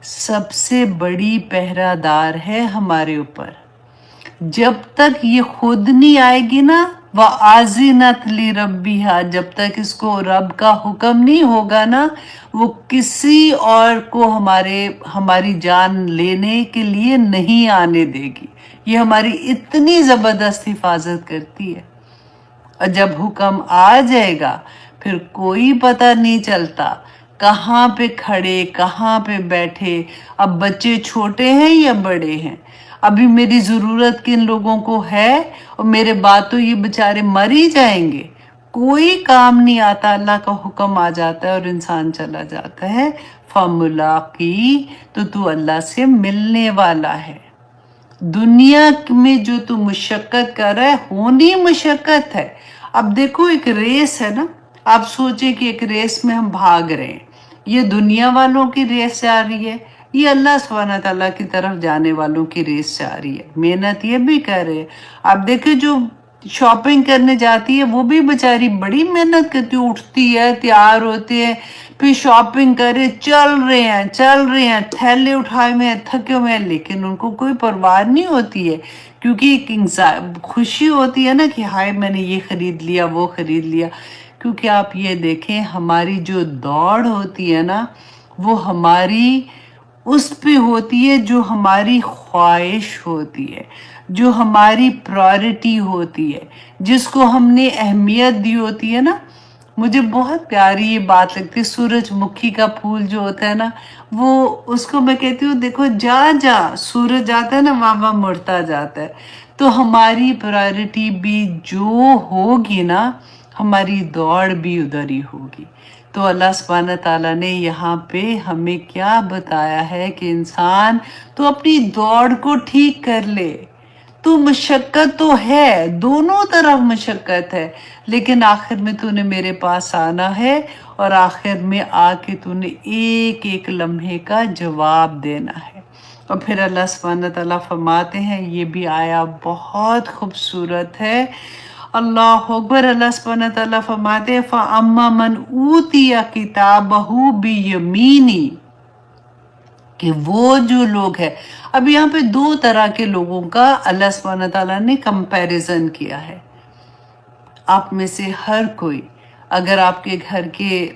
सबसे बड़ी पहरादार है हमारे ऊपर। जब तक ये खुद नहीं आएगी ना, वह आज़िनत ली रब्बिहा, जब तक इसको रब का हुक्म नहीं होगा ना, वो किसी और को हमारी जान लेने के लिए नहीं आने देगी। ये हमारी इतनी ज़बरदस्त हिफाजत करती है। और जब हुक्म आ जाएगा फिर कोई पता नहीं चलता कहाँ पे खड़े, कहाँ पे बैठे। अब बच्चे छोटे हैं या बड़े हैं, अभी मेरी ज़रूरत किन लोगों को है, और मेरे बाद तो ये बेचारे मर ही जाएंगे। कोई काम नहीं आता, अल्लाह का हुक्म आ जाता है और इंसान चला जाता है। फमुलाकी, तो तू अल्लाह से मिलने वाला है। दुनिया में जो तू मुशक्कत कर रहा है, होनी मुशक्कत है। अब देखो एक रेस है ना, आप सोचें कि एक रेस में हम भाग रहे हैं, ये दुनिया वालों की रेस जा रही है, ये अल्लाह सुब्हाना ताला की तरफ जाने वालों की रेस जा रही है। मेहनत ये भी कर रहे हैं। आप देखिए जो शॉपिंग करने जाती है वो भी बेचारी बड़ी मेहनत करती है, उठती है, तैयार होती है, फिर शॉपिंग करे, चल रहे हैं, थैले उठाए हुए हैं, थके हुए हैं, लेकिन उनको कोई परवाह नहीं होती है, क्योंकि एक खुशी होती है ना कि हाय मैंने ये खरीद लिया, वो खरीद लिया। क्योंकि आप ये देखें हमारी जो दौड़ होती है ना, वो हमारी उस पे होती है जो हमारी ख्वाहिश होती है, जो हमारी प्रायोरिटी होती है, जिसको हमने अहमियत दी होती है ना। मुझे बहुत प्यारी ये बात लगती है, सूरजमुखी का फूल जो होता है ना, वो उसको मैं कहती हूँ देखो जा सूरज जाता है ना, वहाँ मुड़ता जाता है। तो हमारी प्रायोरिटी भी जो होगी ना, हमारी दौड़ भी उधर ही होगी। तो अल्लाह सुब्हानहू तआला ने यहाँ पे हमें क्या बताया है कि इंसान तो अपनी दौड़ को ठीक कर ले। तो मशक्क़त तो है, दोनों तरफ मशक्क़त है, लेकिन आखिर में तूने मेरे पास आना है और आखिर में आके तूने एक एक लम्हे का जवाब देना है। और फिर अल्लाह सुब्हानहू तआला फरमाते हैं, ये भी आया बहुत खूबसूरत है, अल्लाह अकबर। अल्लाह सुब्हानहू तआला फरमाते हैं, फ़अम्मा मन ऊतिया किताबहू बियमीनी, कि वो जो लोग हैं, अब यहाँ पे दो तरह के लोगों का अल्लाह सुब्हानहू तआला ने कंपैरिजन किया है। आप में से हर कोई, अगर आपके घर के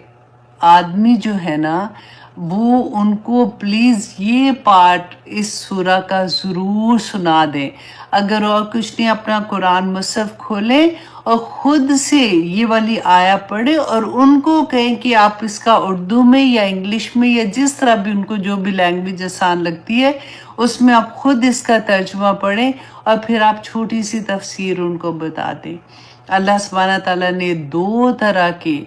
आदमी जो है ना, वो उनको प्लीज़ ये पार्ट इस सूरा का ज़रूर सुना दें। अगर और कुछ नहीं, अपना कुरान मुसहफ़ खोलें और ख़ुद से ये वाली आया पढ़े और उनको कहें कि आप इसका उर्दू में या इंग्लिश में या जिस तरह भी उनको जो भी लैंग्वेज आसान लगती है उसमें आप ख़ुद इसका तर्जुमा पढ़ें और फिर आप छोटी सी तफसीर उनको बता दें। अल्लाह सुब्हानहू तआला ने दो तरह के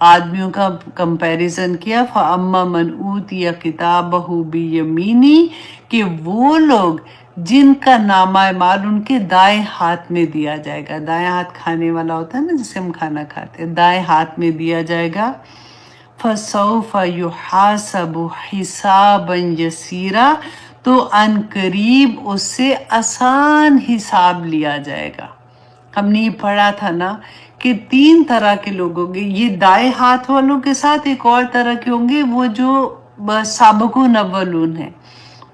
आदमियों का कंपैरिजन किया, फ़अम्मा मन ऊतिया किताबहू बियमीनी, कि वो लोग जिनका नामा माल उनके दाएं हाथ में दिया जाएगा। दाएं हाथ खाने वाला होता है ना, जिसे हम खाना खाते हैं, दाएं हाथ में दिया जाएगा। फसौफ युहासबु हिसाबन यसीरा, तो अनकरीब उससे आसान हिसाब लिया जाएगा। हमने ये पढ़ा था ना कि तीन तरह के लोग होंगे। ये दाएं हाथ वालों के साथ एक और तरह के होंगे, वो जो साबिकून अव्वलून है,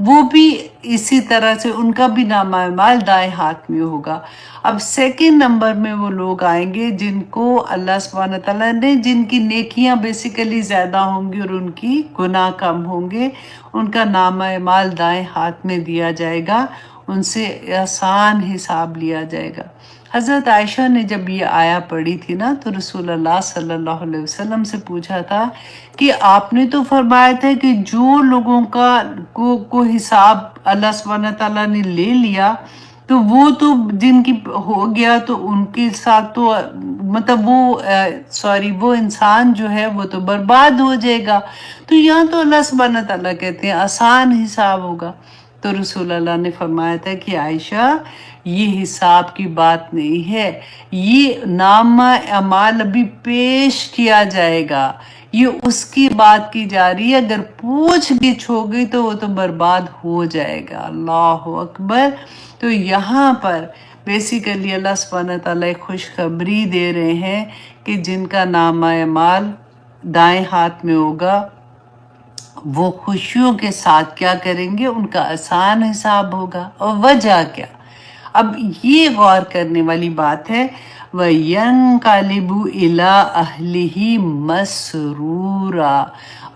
वो भी इसी तरह से उनका भी नामा माल दाएं हाथ में होगा। अब सेकंड नंबर में वो लोग आएंगे जिनको अल्लाह सुब्हानहू तआला ने, जिनकी नेकियां बेसिकली ज़्यादा होंगी और उनकी गुनाह कम होंगे, उनका नामा माल दाएं हाथ में दिया जाएगा, उनसे आसान हिसाब लिया जाएगा। हज़रत आयशा ने जब ये आया पढ़ी थी ना, तो रसूलुल्लाह सल्लल्लाहु अलैहि वसल्लम से पूछा था कि आपने तो फरमाया था कि जो लोगों का को हिसाब अल्लाह सुब्हानहू तआला ने ले लिया, तो वो तो जिनकी हो गया तो उनके साथ तो मतलब वो इंसान जो है वो तो बर्बाद हो जाएगा। तो यहाँ तो अल्लाह सुब्हानहू तआला कहते हैं आसान हिसाब होगा। तो रसूलुल्लाह ने फरमाया था कि आयशा, ये हिसाब की बात नहीं है, ये नामा अमाल अभी पेश किया जाएगा, ये उसकी बात की जा रही है। अगर पूछ गिछ हो गई तो वो तो बर्बाद हो जाएगा। अल्लाह अकबर। तो यहाँ पर बेसिकली अल्लाह सुब्हानहू तआला खुशखबरी दे रहे हैं कि जिनका नामा अमाल दाएं हाथ में होगा वो खुशियों के साथ क्या करेंगे, उनका आसान हिसाब होगा। और वजह क्या? अब ये गौर करने वाली बात है, वयंकलिबु इला अहलिही मसरूरा,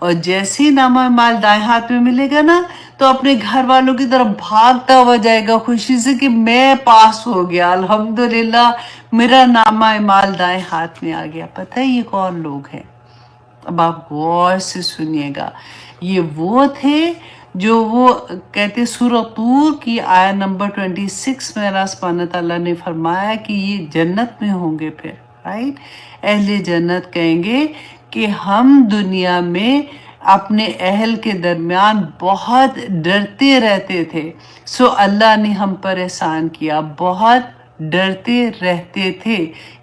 और जैसे ही नामा माल दाएं हाथ में मिलेगा ना, तो अपने घर वालों की तरफ भागता हुआ जाएगा खुशी से कि मैं पास हो गया, अल्हम्दुलिल्लाह, मेरा नामा माल दाएं हाथ में आ गया। पता है ये कौन लोग हैं? अब आप गौर से सुनिएगा। ये वो थे जो वो कहते सूरह तूर की आया नंबर 26 में अल्लाह सुब्हानहू तआला ने फरमाया कि ये जन्नत में होंगे। फिर राइट, अहले जन्नत कहेंगे कि हम दुनिया में अपने अहल के दरमियान बहुत डरते रहते थे, सो अल्लाह ने हम पर एहसान किया, बहुत डरते रहते थे।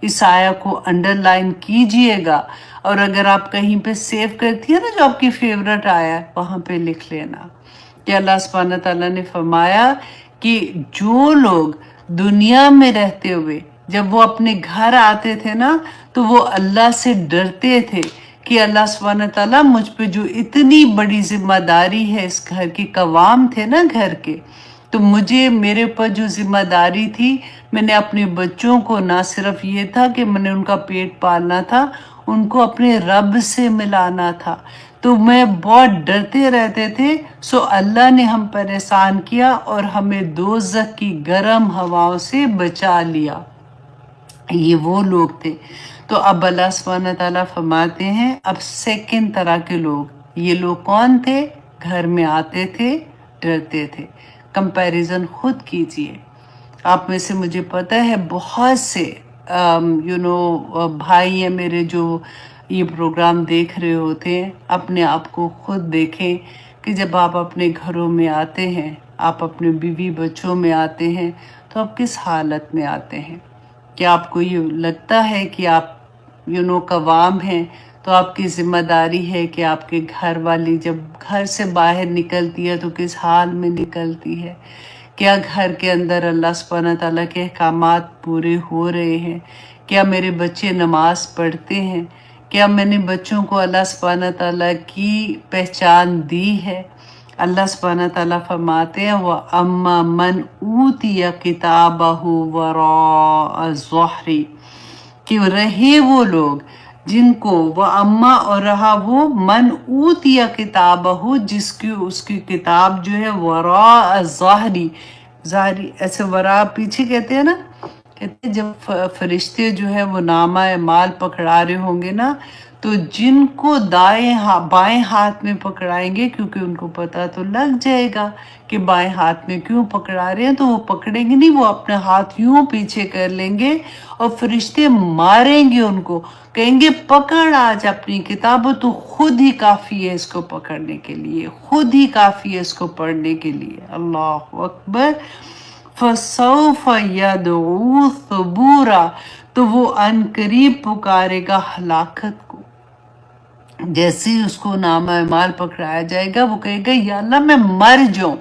इस आया को अंडरलाइन कीजिएगा, और अगर आप कहीं पे सेव करती है ना जो आपकी फेवरेट आया है, वहाँ पे लिख लेना कि अल्लाह सुब्हानहू तआला ने फरमाया कि जो लोग दुनिया में रहते हुए जब वो अपने घर आते थे ना, तो वो अल्लाह से डरते थे कि अल्लाह सुब्हानहू तआला मुझ पे जो इतनी बड़ी जिम्मेदारी है, इस घर की कवाम थे ना घर के, तो मुझे मेरे ऊपर जो जिम्मेदारी थी, मैंने अपने बच्चों को ना सिर्फ ये था कि मैंने उनका पेट पालना था, उनको अपने रब से मिलाना था। तो मैं बहुत डरते रहते थे, सो अल्लाह ने हम पर एहसान किया और हमें दोज़ख की गर्म हवाओं से बचा लिया। ये वो लोग थे। तो अब अल्लाह सुब्हानहू तआला फरमाते हैं, अब सेकंड तरह के लोग, ये लोग कौन थे? घर में आते थे, डरते थे। कंपैरिजन खुद कीजिए। आप में से मुझे पता है बहुत से भाई हैं मेरे जो ये प्रोग्राम देख रहे होते हैं, अपने आप को खुद देखें कि जब आप अपने घरों में आते हैं, आप अपने बीवी बच्चों में आते हैं, तो आप किस हालत में आते हैं। क्या आपको ये लगता है कि आप कवाम हैं, तो आपकी ज़िम्मेदारी है कि आपके घर वाली जब घर से बाहर निकलती है तो किस हाल में निकलती है। क्या घर के अंदर अल्लाह सुब्हानहू तआला के अहकामात पूरे हो रहे हैं। क्या मेरे बच्चे नमाज पढ़ते हैं। क्या मैंने बच्चों को अल्लाह सुब्हानहू तआला की पहचान दी है। अल्लाह सुब्हानहू तआला फरमाते हैं व अम्मा मन ऊतिया किताबहु वरा ज़हरी, कि रहे वो लोग जिनको वह अम्मा और रहा वो मन ऊतिया किताब हो जिसकी उसकी किताब जो है वरा ज़ाहरी, ज़ाहरी ऐसे वरा पीछे कहते हैं ना, कहते हैं जब फरिश्ते जो है वो नामा माल पकड़ा रहे होंगे ना, तो जिनको बाएं हाथ में पकड़ाएंगे, क्योंकि उनको पता तो लग जाएगा कि बाएं हाथ में क्यों पकड़ा रहे हैं, तो वो पकड़ेंगे नहीं, वो अपने हाथ यूं पीछे कर लेंगे और फरिश्ते मारेंगे उनको, कहेंगे पकड़ आज अपनी किताब, तो खुद ही काफ़ी है इसको पकड़ने के लिए, खुद ही काफ़ी है इसको पढ़ने के लिए। अल्लाह अकबर। फसौफ यदऊ सुबूरा, तो वो अनकरीब पुकारेगा हलाकत को। जैसे ही उसको नामा माल पकड़ाया जाएगा वो कहेगा या अल्लाह मैं मर जाऊं,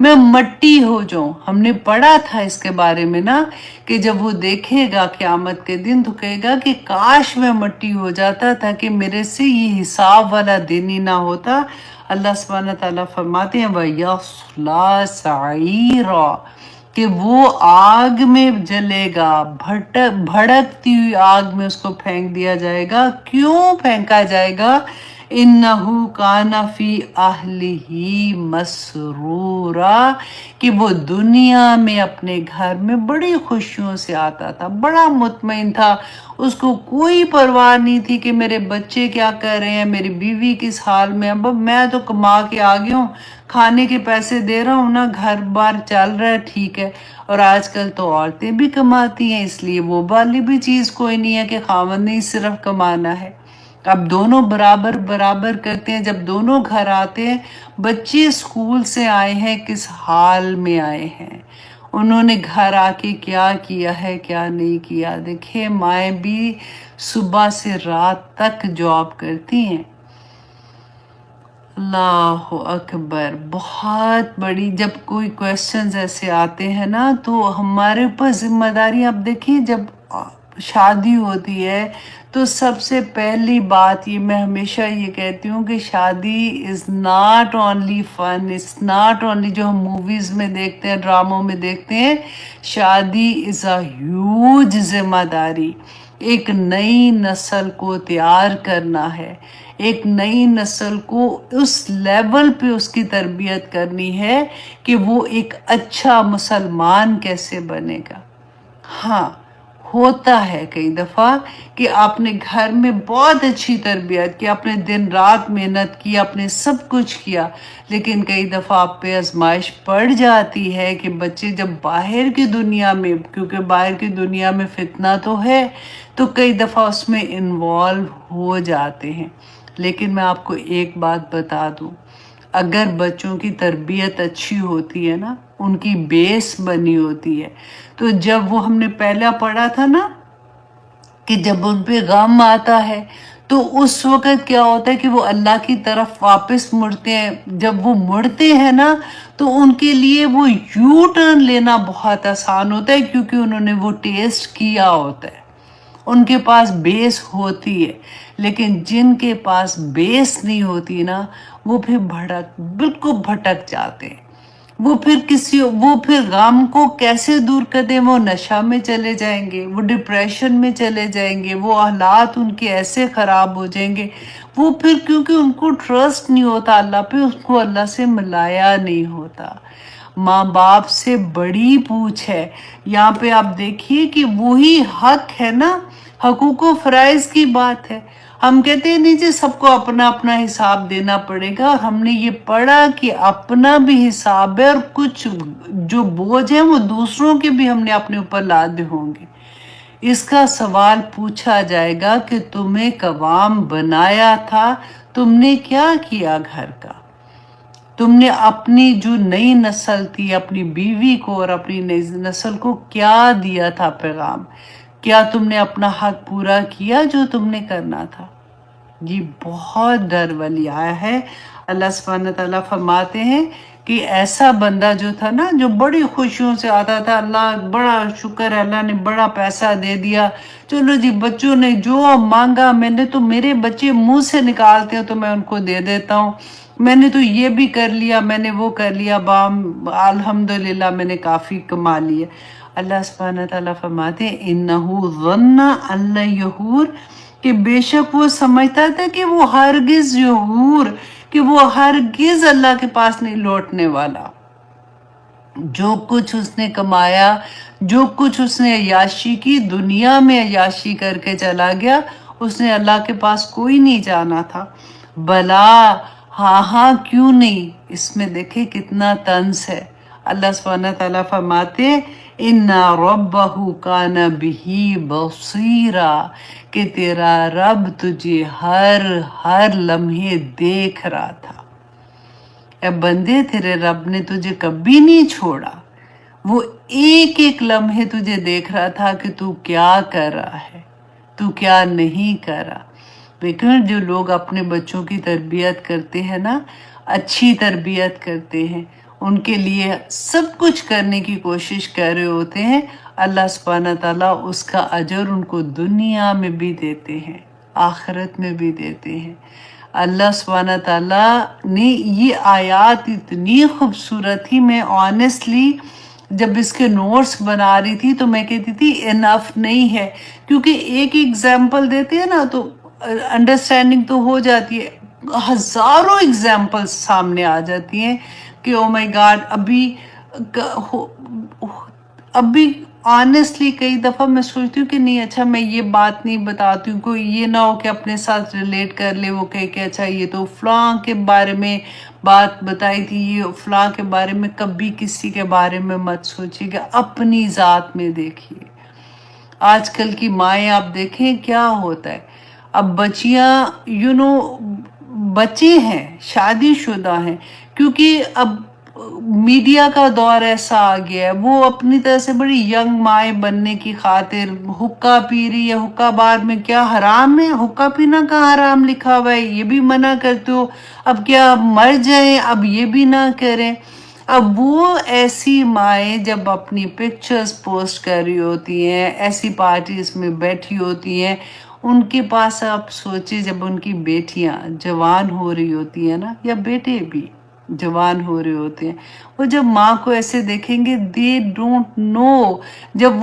मैं मट्टी हो जाऊं। हमने पढ़ा था इसके बारे में ना कि जब वो देखेगा क़यामत के दिन तो कहेगा कि काश मैं मट्टी हो जाता ताकि मेरे से ये हिसाब वाला दिन ही ना होता। अल्लाह सुब्हानहू तआला फरमाते हैं वयस्ला सईरा, कि वो आग में जलेगा, भड़कती हुई आग में उसको फेंक दिया जाएगा। क्यों फेंका जाएगा? इन्नहु काना फी अहलिही मसरूरा, कि वो दुनिया में अपने घर में बड़ी खुशियों से आता था, बड़ा मुतमईन था, उसको कोई परवाह नहीं थी कि मेरे बच्चे क्या कर रहे हैं, मेरी बीवी किस हाल में। अब मैं तो कमा के आ गया हूँ, खाने के पैसे दे रहा हूँ ना, घर बार चल रहा है, ठीक है। और आजकल तो औरतें भी कमाती हैं, इसलिए वो वाली भी चीज़ कोई नहीं है कि खावंद नहीं सिर्फ कमाना है। अब दोनों बराबर बराबर करते हैं। जब दोनों घर आते हैं, बच्चे स्कूल से आए हैं, किस हाल में आए हैं, उन्होंने घर आके क्या किया है क्या नहीं किया। देखिए माएँ भी सुबह से रात तक जॉब करती हैं। अल्लाह अकबर। बहुत बड़ी, जब कोई क्वेश्चंस ऐसे आते हैं ना तो हमारे ऊपर जिम्मेदारी, आप देखिए जब शादी होती है तो सबसे पहली बात ये मैं हमेशा ये कहती हूँ कि शादी is not only fun, it's not only जो हम मूवीज़ में देखते हैं, ड्रामों में देखते हैं। शादी इज़ अ ह्यूज जिम्मेदारी। एक नई नस्ल को तैयार करना है, एक नई नस्ल को उस लेवल पे उसकी तरबियत करनी है कि वो एक अच्छा मुसलमान कैसे बनेगा। हाँ, होता है कई दफ़ा कि आपने घर में बहुत अच्छी तरबियत की, आपने दिन रात मेहनत की, आपने सब कुछ किया, लेकिन कई दफ़ा आप पे आजमाइश पड़ जाती है कि बच्चे जब बाहर की दुनिया में, क्योंकि बाहर की दुनिया में फितना तो है, तो कई दफ़ा उसमें इन्वॉल्व हो जाते हैं। लेकिन मैं आपको एक बात बता दूं, अगर बच्चों की तरबियत अच्छी होती है ना, उनकी बेस बनी होती है, तो जब वो हमने पहला पढ़ा था ना कि जब उन पे गम आता है तो उस वक़्त क्या होता है कि वो अल्लाह की तरफ वापस मुड़ते हैं। जब वो मुड़ते हैं ना तो उनके लिए वो यू टर्न लेना बहुत आसान होता है, क्योंकि उन्होंने वो टेस्ट किया होता है, उनके पास बेस होती है। लेकिन जिनके पास बेस नहीं होती ना, वो फिर बिल्कुल भटक जाते हैं। वो फिर गम को कैसे दूर कर दें, वो नशा में चले जाएंगे, वो डिप्रेशन में चले जाएंगे, वो हालात उनके ऐसे ख़राब हो जाएंगे। वो फिर क्योंकि उनको ट्रस्ट नहीं होता अल्लाह पे, उसको अल्लाह से मिलाया नहीं होता। माँ बाप से बड़ी पूछ है। यहाँ पे आप देखिए कि वही हक है ना, हकूक़ व फ़राइज़ की बात है। हम कहते हैं नहीं जी सबको अपना अपना हिसाब देना पड़ेगा, और हमने ये पढ़ा कि अपना भी हिसाब है और कुछ जो बोझ है वो दूसरों के भी हमने अपने ऊपर लादे होंगे। इसका सवाल पूछा जाएगा कि तुम्हें कवाम बनाया था, तुमने क्या किया घर का, तुमने अपनी जो नई नस्ल थी, अपनी बीवी को और अपनी नई नस्ल को क्या दिया था पैगाम, क्या तुमने अपना हक पूरा किया जो तुमने करना था। ये बहुत डर वाली आया है। अल्लाह सुब्हानहू तआला फरमाते हैं कि ऐसा बंदा जो था ना, जो बड़ी खुशियों से आता था, अल्लाह बड़ा शुक्र है, अल्लाह ने बड़ा पैसा दे दिया, चलो जी बच्चों ने जो मांगा, मैंने तो, मेरे बच्चे मुंह से निकालते हैं तो मैं उनको दे देता हूँ, मैंने तो ये भी कर लिया, मैंने वो कर लिया, बाम अल्हम्दुलिल्लाह मैंने काफ़ी कमा लिया। अल्लाह सुब्हानहू तआला फरमाते हैं इन्नहु ज़न्ना अल्ला यहूर, कि बेशक वो समझता था कि वो हरगिज यहूर, कि वो हरगिज अल्लाह के पास नहीं लौटने वाला। जो कुछ उसने कमाया, जो कुछ उसने अय्याशी की, दुनिया में अय्याशी करके चला गया, उसने अल्लाह के पास कोई नहीं जाना था। भला हाँ हाँ क्यों नहीं, इसमें देखे कितना तंज है। अल्लाह सुब्हानहू तआला फरमाते इन्ना रब्बहु काना बिही बसीरा, कि तेरा रब तुझे हर हर लम्हे देख रहा था। ए बंदे, तेरे रब ने तुझे कभी नहीं छोड़ा, वो एक एक लम्हे तुझे देख रहा था कि तू क्या कर रहा है, तू क्या नहीं कर रहा। लेकिन जो लोग अपने बच्चों की तरबियत करते हैं ना, अच्छी तरबियत करते हैं, उनके लिए सब कुछ करने की कोशिश कर रहे होते हैं, अल्लाह सुब्हानहू तआला उसका अजर उनको दुनिया में भी देते हैं, आखिरत में भी देते हैं। अल्लाह सुब्हानहू तआला ने ये आयत इतनी खूबसूरत थी, मैं ऑनेस्टली जब इसके नोट्स बना रही थी तो मैं कहती थी इनफ नहीं है, क्योंकि एक एग्जाम्पल देते हैं ना तो अंडरस्टैंडिंग तो हो जाती है, हजारों एग्जाम्पल्स सामने आ जाती हैं कि ओ माय गॉड। अभी ऑनेस्टली कई दफ़ा मैं सोचती हूँ कि नहीं, अच्छा मैं ये बात नहीं बताती हूँ, कोई ये ना हो कि अपने साथ रिलेट कर ले, वो कहे कि अच्छा ये तो फ़लाँ के बारे में बात बताई थी, ये फ़लाँ के बारे में, कभी किसी के बारे में मत सोचिएगा, अपनी ज़ात में देखिए। आजकल की माएँ आप देखें क्या होता है, अब बच्चियाँ बच्चे हैं, शादीशुदा हैं, क्योंकि अब मीडिया का दौर ऐसा आ गया है, वो अपनी तरह से बड़ी यंग माएँ बनने की खातिर हुक्का पी रही है। हुक्का बार में क्या हराम है? हुक्का पीना कहाँ हराम लिखा हुआ है? ये भी मना करते हो, अब क्या मर जाएं, अब ये भी ना करें। अब वो ऐसी माएँ जब अपनी पिक्चर्स पोस्ट कर रही होती हैं, ऐसी पार्टीज में बैठी होती हैं, उनके पास आप सोचिए जब उनकी बेटियां जवान हो रही होती हैं ना, या बेटे भी जवान हो रहे होते हैं, वो जब माँ को ऐसे देखेंगे, दे डोंट नो, जब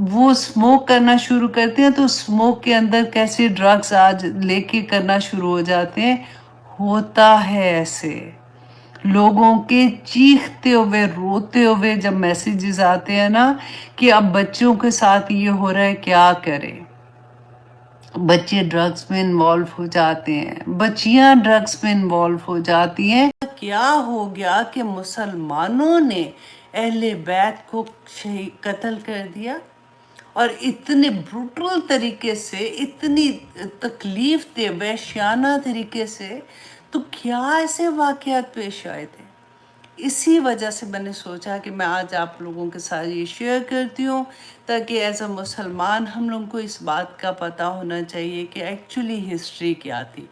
वो स्मोक करना शुरू करते हैं तो स्मोक के अंदर कैसे ड्रग्स आज लेके करना शुरू हो जाते हैं। होता है ऐसे, लोगों के चीखते हुए रोते हुए जब मैसेजेस आते हैं ना कि अब बच्चों के साथ ये हो रहा है, क्या करें, बच्चे ड्रग्स में इन्वॉल्व हो जाते हैं, बच्चियां ड्रग्स में इन्वॉल्व हो जाती हैं। क्या हो गया कि मुसलमानों ने अहले बैत को कत्ल कर दिया, और इतने ब्रूटल तरीके से, इतनी तकलीफ दे वहशियाना तरीके से, तो क्या ऐसे वाक़यात पेश आए थे। इसी वजह से मैंने सोचा कि मैं आज आप लोगों के साथ ये शेयर करती हूँ, ताकि एज अ मुसलमान हम लोगों को इस बात का पता होना चाहिए कि एक्चुअली हिस्ट्री क्या थी।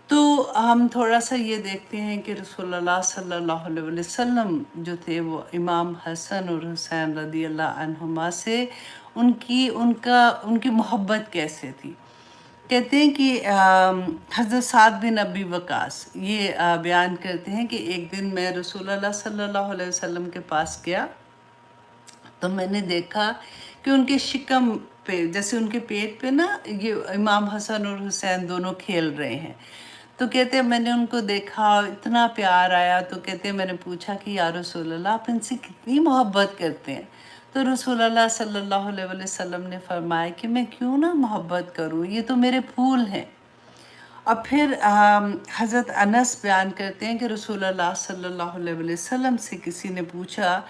तो हम थोड़ा सा ये देखते हैं कि रसूलुल्लाह सल्लल्लाहु अलैहि वसल्लम जो थे, वो इमाम हसन और हुसैन रदी अल्लाह अन्हुमा से उनकी मोहब्बत कैसे थी। कहते हैं कि हज़रत साद बिन अबी वकास ये बयान करते हैं कि एक दिन मैं रसूलुल्लाह सल्लल्लाहु अलैहि वसल्लम के पास गया, तो मैंने देखा कि उनके शिकम पे, जैसे उनके पेट पे ना, ये इमाम हसन और हुसैन दोनों खेल रहे हैं। तो कहते हैं मैंने उनको देखा, इतना प्यार आया, तो कहते हैं मैंने पूछा कि या रसूलल्लाह आप इनसे कितनी मोहब्बत करते हैं। तो रसूलुल्लाह सल्लल्लाहु अलैहि वसल्लम ने फरमाया कि मैं क्यों ना मोहब्बत करूं, ये तो मेरे फूल हैं। अब फिर हज़रत अनस बयान करते हैं कि रसूलुल्लाह सल्लल्लाहु अलैहि वसल्लम से किसी ने पूछा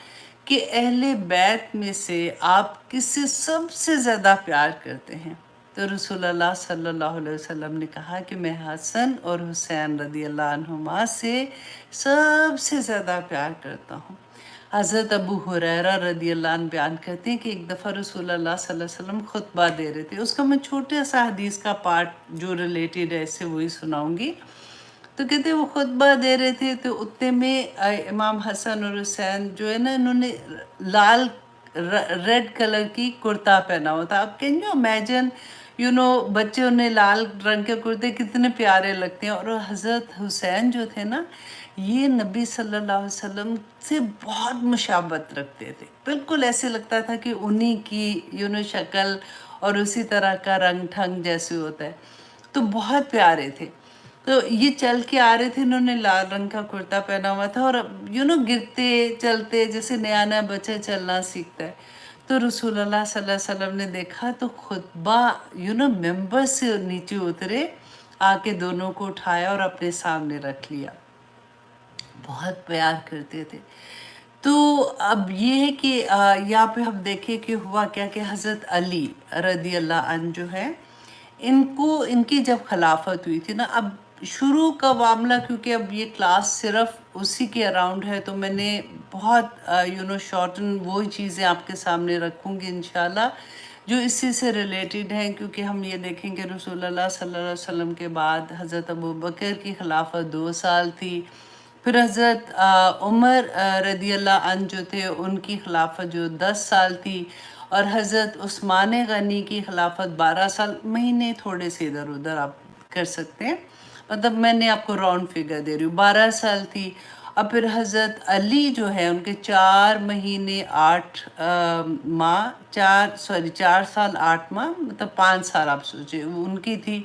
کہ اہل بیت میں سے آپ کس سے سب سے زیادہ پیار کرتے ہیں؟ تو رسول اللہ صلی اللہ علیہ وسلم نے کہا کہ میں حسن اور حسین رضی اللہ عنہما سے سب سے زیادہ پیار کرتا ہوں۔ حضرت ابو ہریرہ رضی اللہ عنہ بیان کرتے ہیں کہ ایک دفعہ رسول اللہ صلی اللہ علیہ وسلم خطبہ دے رہے تھے، اس کا میں چھوٹا سا حدیث کا پارٹ جو ریلیٹڈ ہے اس سے وہی سناؤں گی۔ تو کہتے وہ خطبہ دے رہے تھے تو اتنے میں امام حسن اور حسین جو ہے نا انہوں نے لال ریڈ کلر کی کرتا پہنا ہوا تھا۔ آپ کین یو امیجن بچے انہیں لال رنگ کے کرتے کتنے پیارے لگتے ہیں، اور حضرت حسین جو تھے نا یہ نبی صلی اللہ علیہ وسلم سے بہت مشابہت رکھتے تھے، بالکل ایسے لگتا تھا کہ انہی کی شکل اور اسی طرح کا رنگ ٹھنگ جیسے ہوتا ہے، تو بہت پیارے تھے۔ تو یہ چل کے آ رہے تھے، انہوں نے لال رنگ کا کرتا پہنا ہوا تھا اور گرتے چلتے جیسے نیا نیا بچہ چلنا سیکھتا ہے۔ تو رسول اللہ صلی اللہ علیہ وسلم نے دیکھا تو خطبہ ممبر سے نیچے اترے، آ کے دونوں کو اٹھایا اور اپنے سامنے رکھ لیا، بہت پیار کرتے تھے۔ تو اب یہ ہے کہ یہاں پہ ہم دیکھیں کہ ہوا کیا کہ حضرت علی رضی اللہ عنہ جو ہے ان کی جب خلافت ہوئی تھی نا، اب شروع کا معاملہ کیونکہ اب یہ کلاس صرف اسی کے اراؤنڈ ہے تو میں نے بہت شارٹن وہی چیزیں آپ کے سامنے رکھوں گی انشاءاللہ جو اسی سے ریلیٹڈ ہیں، کیونکہ ہم یہ دیکھیں کہ رسول اللہ صلی اللہ علیہ وسلم کے بعد حضرت ابو بکر کی خلافت 2 سال تھی، پھر حضرت عمر رضی اللہ عنہ جو تھے ان کی خلافت جو 10 سال تھی، اور حضرت عثمان غنی کی خلافت 12 سال، مہینے تھوڑے سے ادھر ادھر آپ کر سکتے ہیں، مطلب میں نے آپ کو راؤنڈ فگر دے رہی ہوں، 12 سال تھی۔ اور پھر حضرت علی جو ہے ان کے 4 مہینے 8 ماہ 4 سال 8 ماہ مطلب 5 سال آپ سوچیں ان کی تھی۔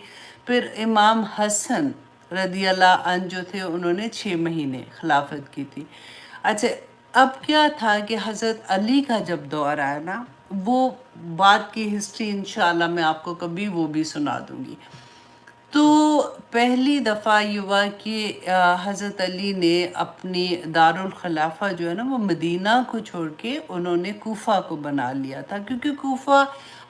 پھر امام حسن رضی اللہ عنہ جو تھے انہوں نے 6 مہینے خلافت کی تھی۔ اچھا اب کیا تھا کہ حضرت علی کا جب دور آیا نا، وہ بات کی ہسٹری انشاءاللہ میں آپ کو کبھی وہ بھی سنا دوں گی۔ تو پہلی دفعہ یہ ہوا کہ حضرت علی نے اپنی دارالخلافہ جو ہے نا وہ مدینہ کو چھوڑ کے انہوں نے کوفہ کو بنا لیا تھا، کیونکہ کوفہ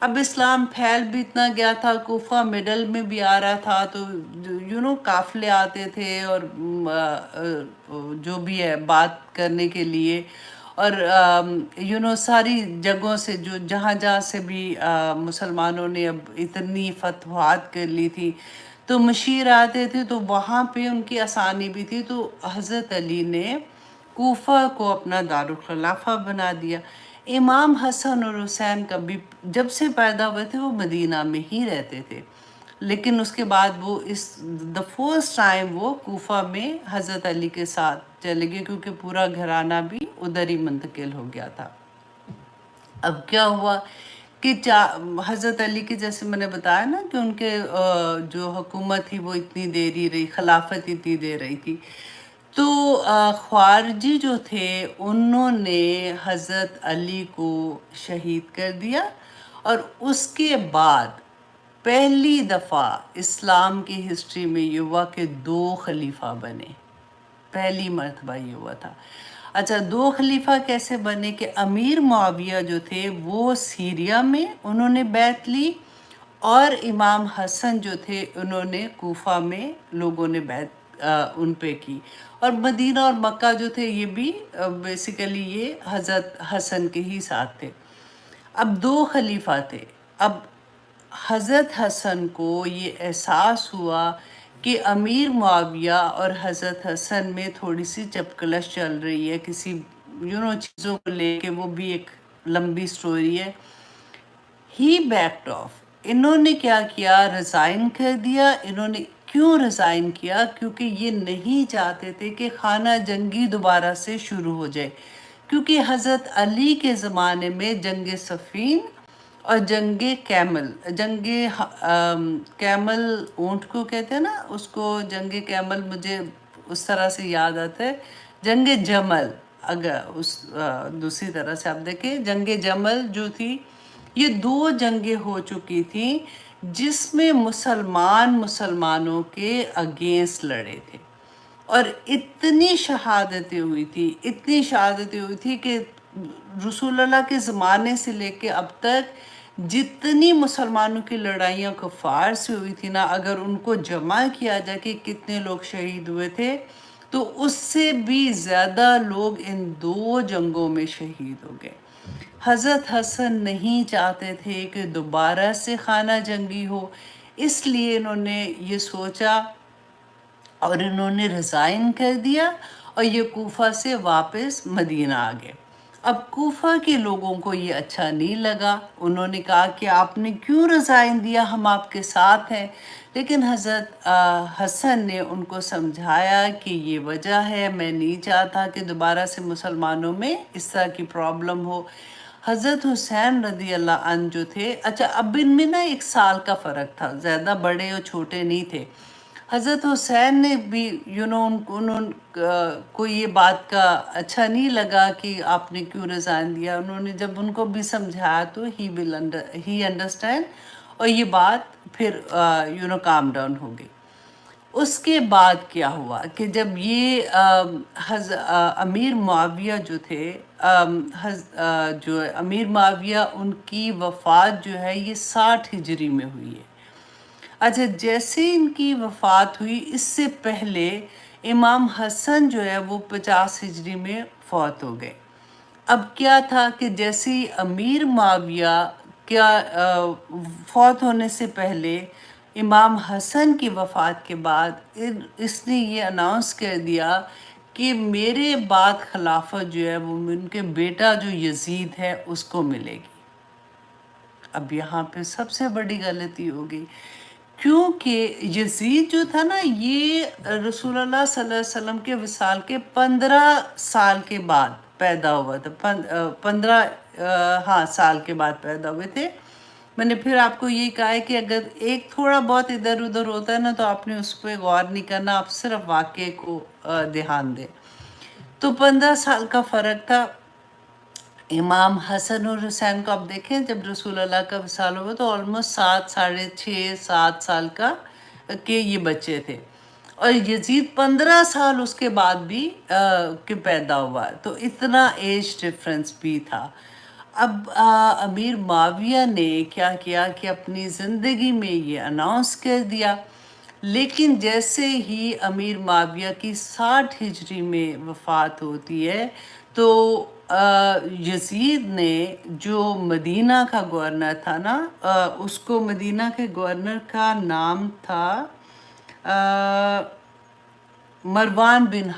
اب اسلام پھیل بھی اتنا گیا تھا، کوفہ مڈل میں بھی آ رہا تھا، تو قافلے آتے تھے اور جو بھی ہے بات کرنے کے لیے، اور ساری جگہوں سے جو جہاں سے بھی مسلمانوں نے اب اتنی فتوحات کر لی تھی تو مشیر آتے تھے، تو وہاں پہ ان کی آسانی بھی تھی، تو حضرت علی نے کوفہ کو اپنا دارالخلافہ بنا دیا۔ امام حسن اور حسین کبھی جب سے پیدا ہوئے تھے وہ مدینہ میں ہی رہتے تھے، لیکن اس کے بعد وہ دا فرسٹ ٹائم وہ کوفہ میں حضرت علی کے ساتھ چلے گئے، کیونکہ پورا گھرانہ بھی ادھر ہی منتقل ہو گیا تھا۔ اب کیا ہوا کہ حضرت علی کے جیسے میں نے بتایا نا کہ ان کے جو حکومت تھی وہ اتنی دیر ہی رہی، خلافت اتنی دیر رہی تھی، تو خوارجی جو تھے انہوں نے حضرت علی کو شہید کر دیا، اور اس کے بعد پہلی دفعہ اسلام کی ہسٹری میں یہ ہوا کہ 2 خلیفہ بنے، پہلی مرتبہ یہ ہوا تھا۔ اچھا 2 خلیفہ کیسے بنے کہ امیر معاویہ جو تھے وہ سیریا میں انہوں نے بیعت لی، اور امام حسن جو تھے انہوں نے کوفہ میں لوگوں نے بیعت ان پہ کی، اور مدینہ اور مکہ جو تھے یہ بھی بیسیکلی یہ حضرت حسن کے ہی ساتھ تھے۔ اب 2 خلیفہ تھے، اب حضرت حسن کو یہ احساس ہوا کہ امیر معاویہ اور حضرت حسن میں تھوڑی سی چپکلش چل رہی ہے کسی چیزوں کو لے کے، وہ بھی ایک لمبی سٹوری ہے۔ ہی بیکڈ آف، انہوں نے کیا کیا، ریزائن کر دیا۔ انہوں نے کیوں ریزائن کیا؟ کیونکہ یہ نہیں چاہتے تھے کہ خانہ جنگی دوبارہ سے شروع ہو جائے، کیونکہ حضرت علی کے زمانے میں جنگ صفین اور جنگ کیمل اونٹ کو کہتے ہیں نا، اس کو جنگ کیمل مجھے اس طرح سے یاد آتا ہے، جنگ جمل، اگر دوسری طرح سے آپ دیکھیں جنگ جمل جو تھی، یہ 2 جنگیں ہو چکی تھیں جس میں مسلمانوں کے اگینسٹ لڑے تھے، اور اتنی شہادتیں ہوئی تھی کہ रसूल अल्लाह के ज़माने से लेके अब तक जितनी मुसलमानों की लड़ाइयाँ कुफ़ार से हुई थी ना, अगर उनको जमा किया जाए कि कितने लोग शहीद हुए थे, तो उससे भी ज़्यादा लोग इन 2 जंगों में शहीद हो गए। हज़रत हसन नहीं चाहते थे कि दोबारा से खाना जंगी हो, इसलिए इन्होंने ये सोचा और इन्होंने रिज़ाइन कर दिया और ये कूफा से वापस मदीना आ गए। अब कूफा के लोगों को ये अच्छा नहीं लगा, उन्होंने कहा कि आपने क्यों रिज़ाइन दिया, हम आपके साथ हैं। लेकिन हज़रत हसन ने उनको समझाया कि ये वजह है, मैं नहीं चाहता कि दोबारा से मुसलमानों में इस तरह की प्रॉब्लम हो। हज़रत हुसैन रज़ी अल्लाह अन्हु जो थे, अच्छा अब इनमें ना 1 साल का फ़र्क था, ज़्यादा बड़े और छोटे नहीं थे। हज़रत हुसैन ने भी को ये बात का अच्छा नहीं लगा कि आपने क्यों रिज़ाइन दिया। उन्होंने जब उनको भी समझाया तो ही अंडरस्टैंड, और ये बात फिर काम डाउन हो गई। उसके बाद क्या हुआ कि जब ये अमीर मुआविया जो थे, जो अमीर मुआविया, उनकी वफ़ात जो है ये 60 हिजरी में हुई है। अच्छा, जैसे इनकी वफ़ात हुई, इससे पहले इमाम हसन जो है वो 50 हिजरी में फौत हो गए। अब क्या था कि जैसे ही अमीर मुआविया क्या फौत होने से पहले इमाम हसन की वफ़ात के बाद इसने ये अनाउंस कर दिया कि मेरे बाद खिलाफत जो है वो उनके बेटा जो यजीद है उसको मिलेगी। अब यहाँ पे सबसे बड़ी गलती हो गई, क्योंकि यजीद जो था ना, ये रसूलुल्लाह सल्लल्लाहु अलैहि वसल्लम के विसाल के 15 साल के बाद पैदा हुआ था। 15 साल के बाद पैदा हुए थे। मैंने फिर आपको ये कहा है कि अगर एक थोड़ा बहुत इधर उधर होता है ना, तो आपने उस पर गौर नहीं करना, आप सिर्फ वाक़े को ध्यान दें। तो 15 साल का फ़र्क था। इमाम हसन और हुसैन को आप देखें, जब रसूल अल्लाह का विसाल हुआ तो ऑलमोस्ट 7, साढ़े 6, 7 साल का के ये बच्चे थे, और यजीद 15 साल उसके बाद भी के पैदा हुआ, तो इतना एज डिफरेंस भी था। अब अमीर मुआविया ने क्या किया कि अपनी ज़िंदगी में ये अनाउंस कर दिया, लेकिन जैसे ही अमीर मुआविया की 60 हिजरी में वफ़ात होती है, तो यजीद ने, जो मदीना का गवर्नर था ना, उसको, मदीना के गवर्नर का नाम था मरवान बिन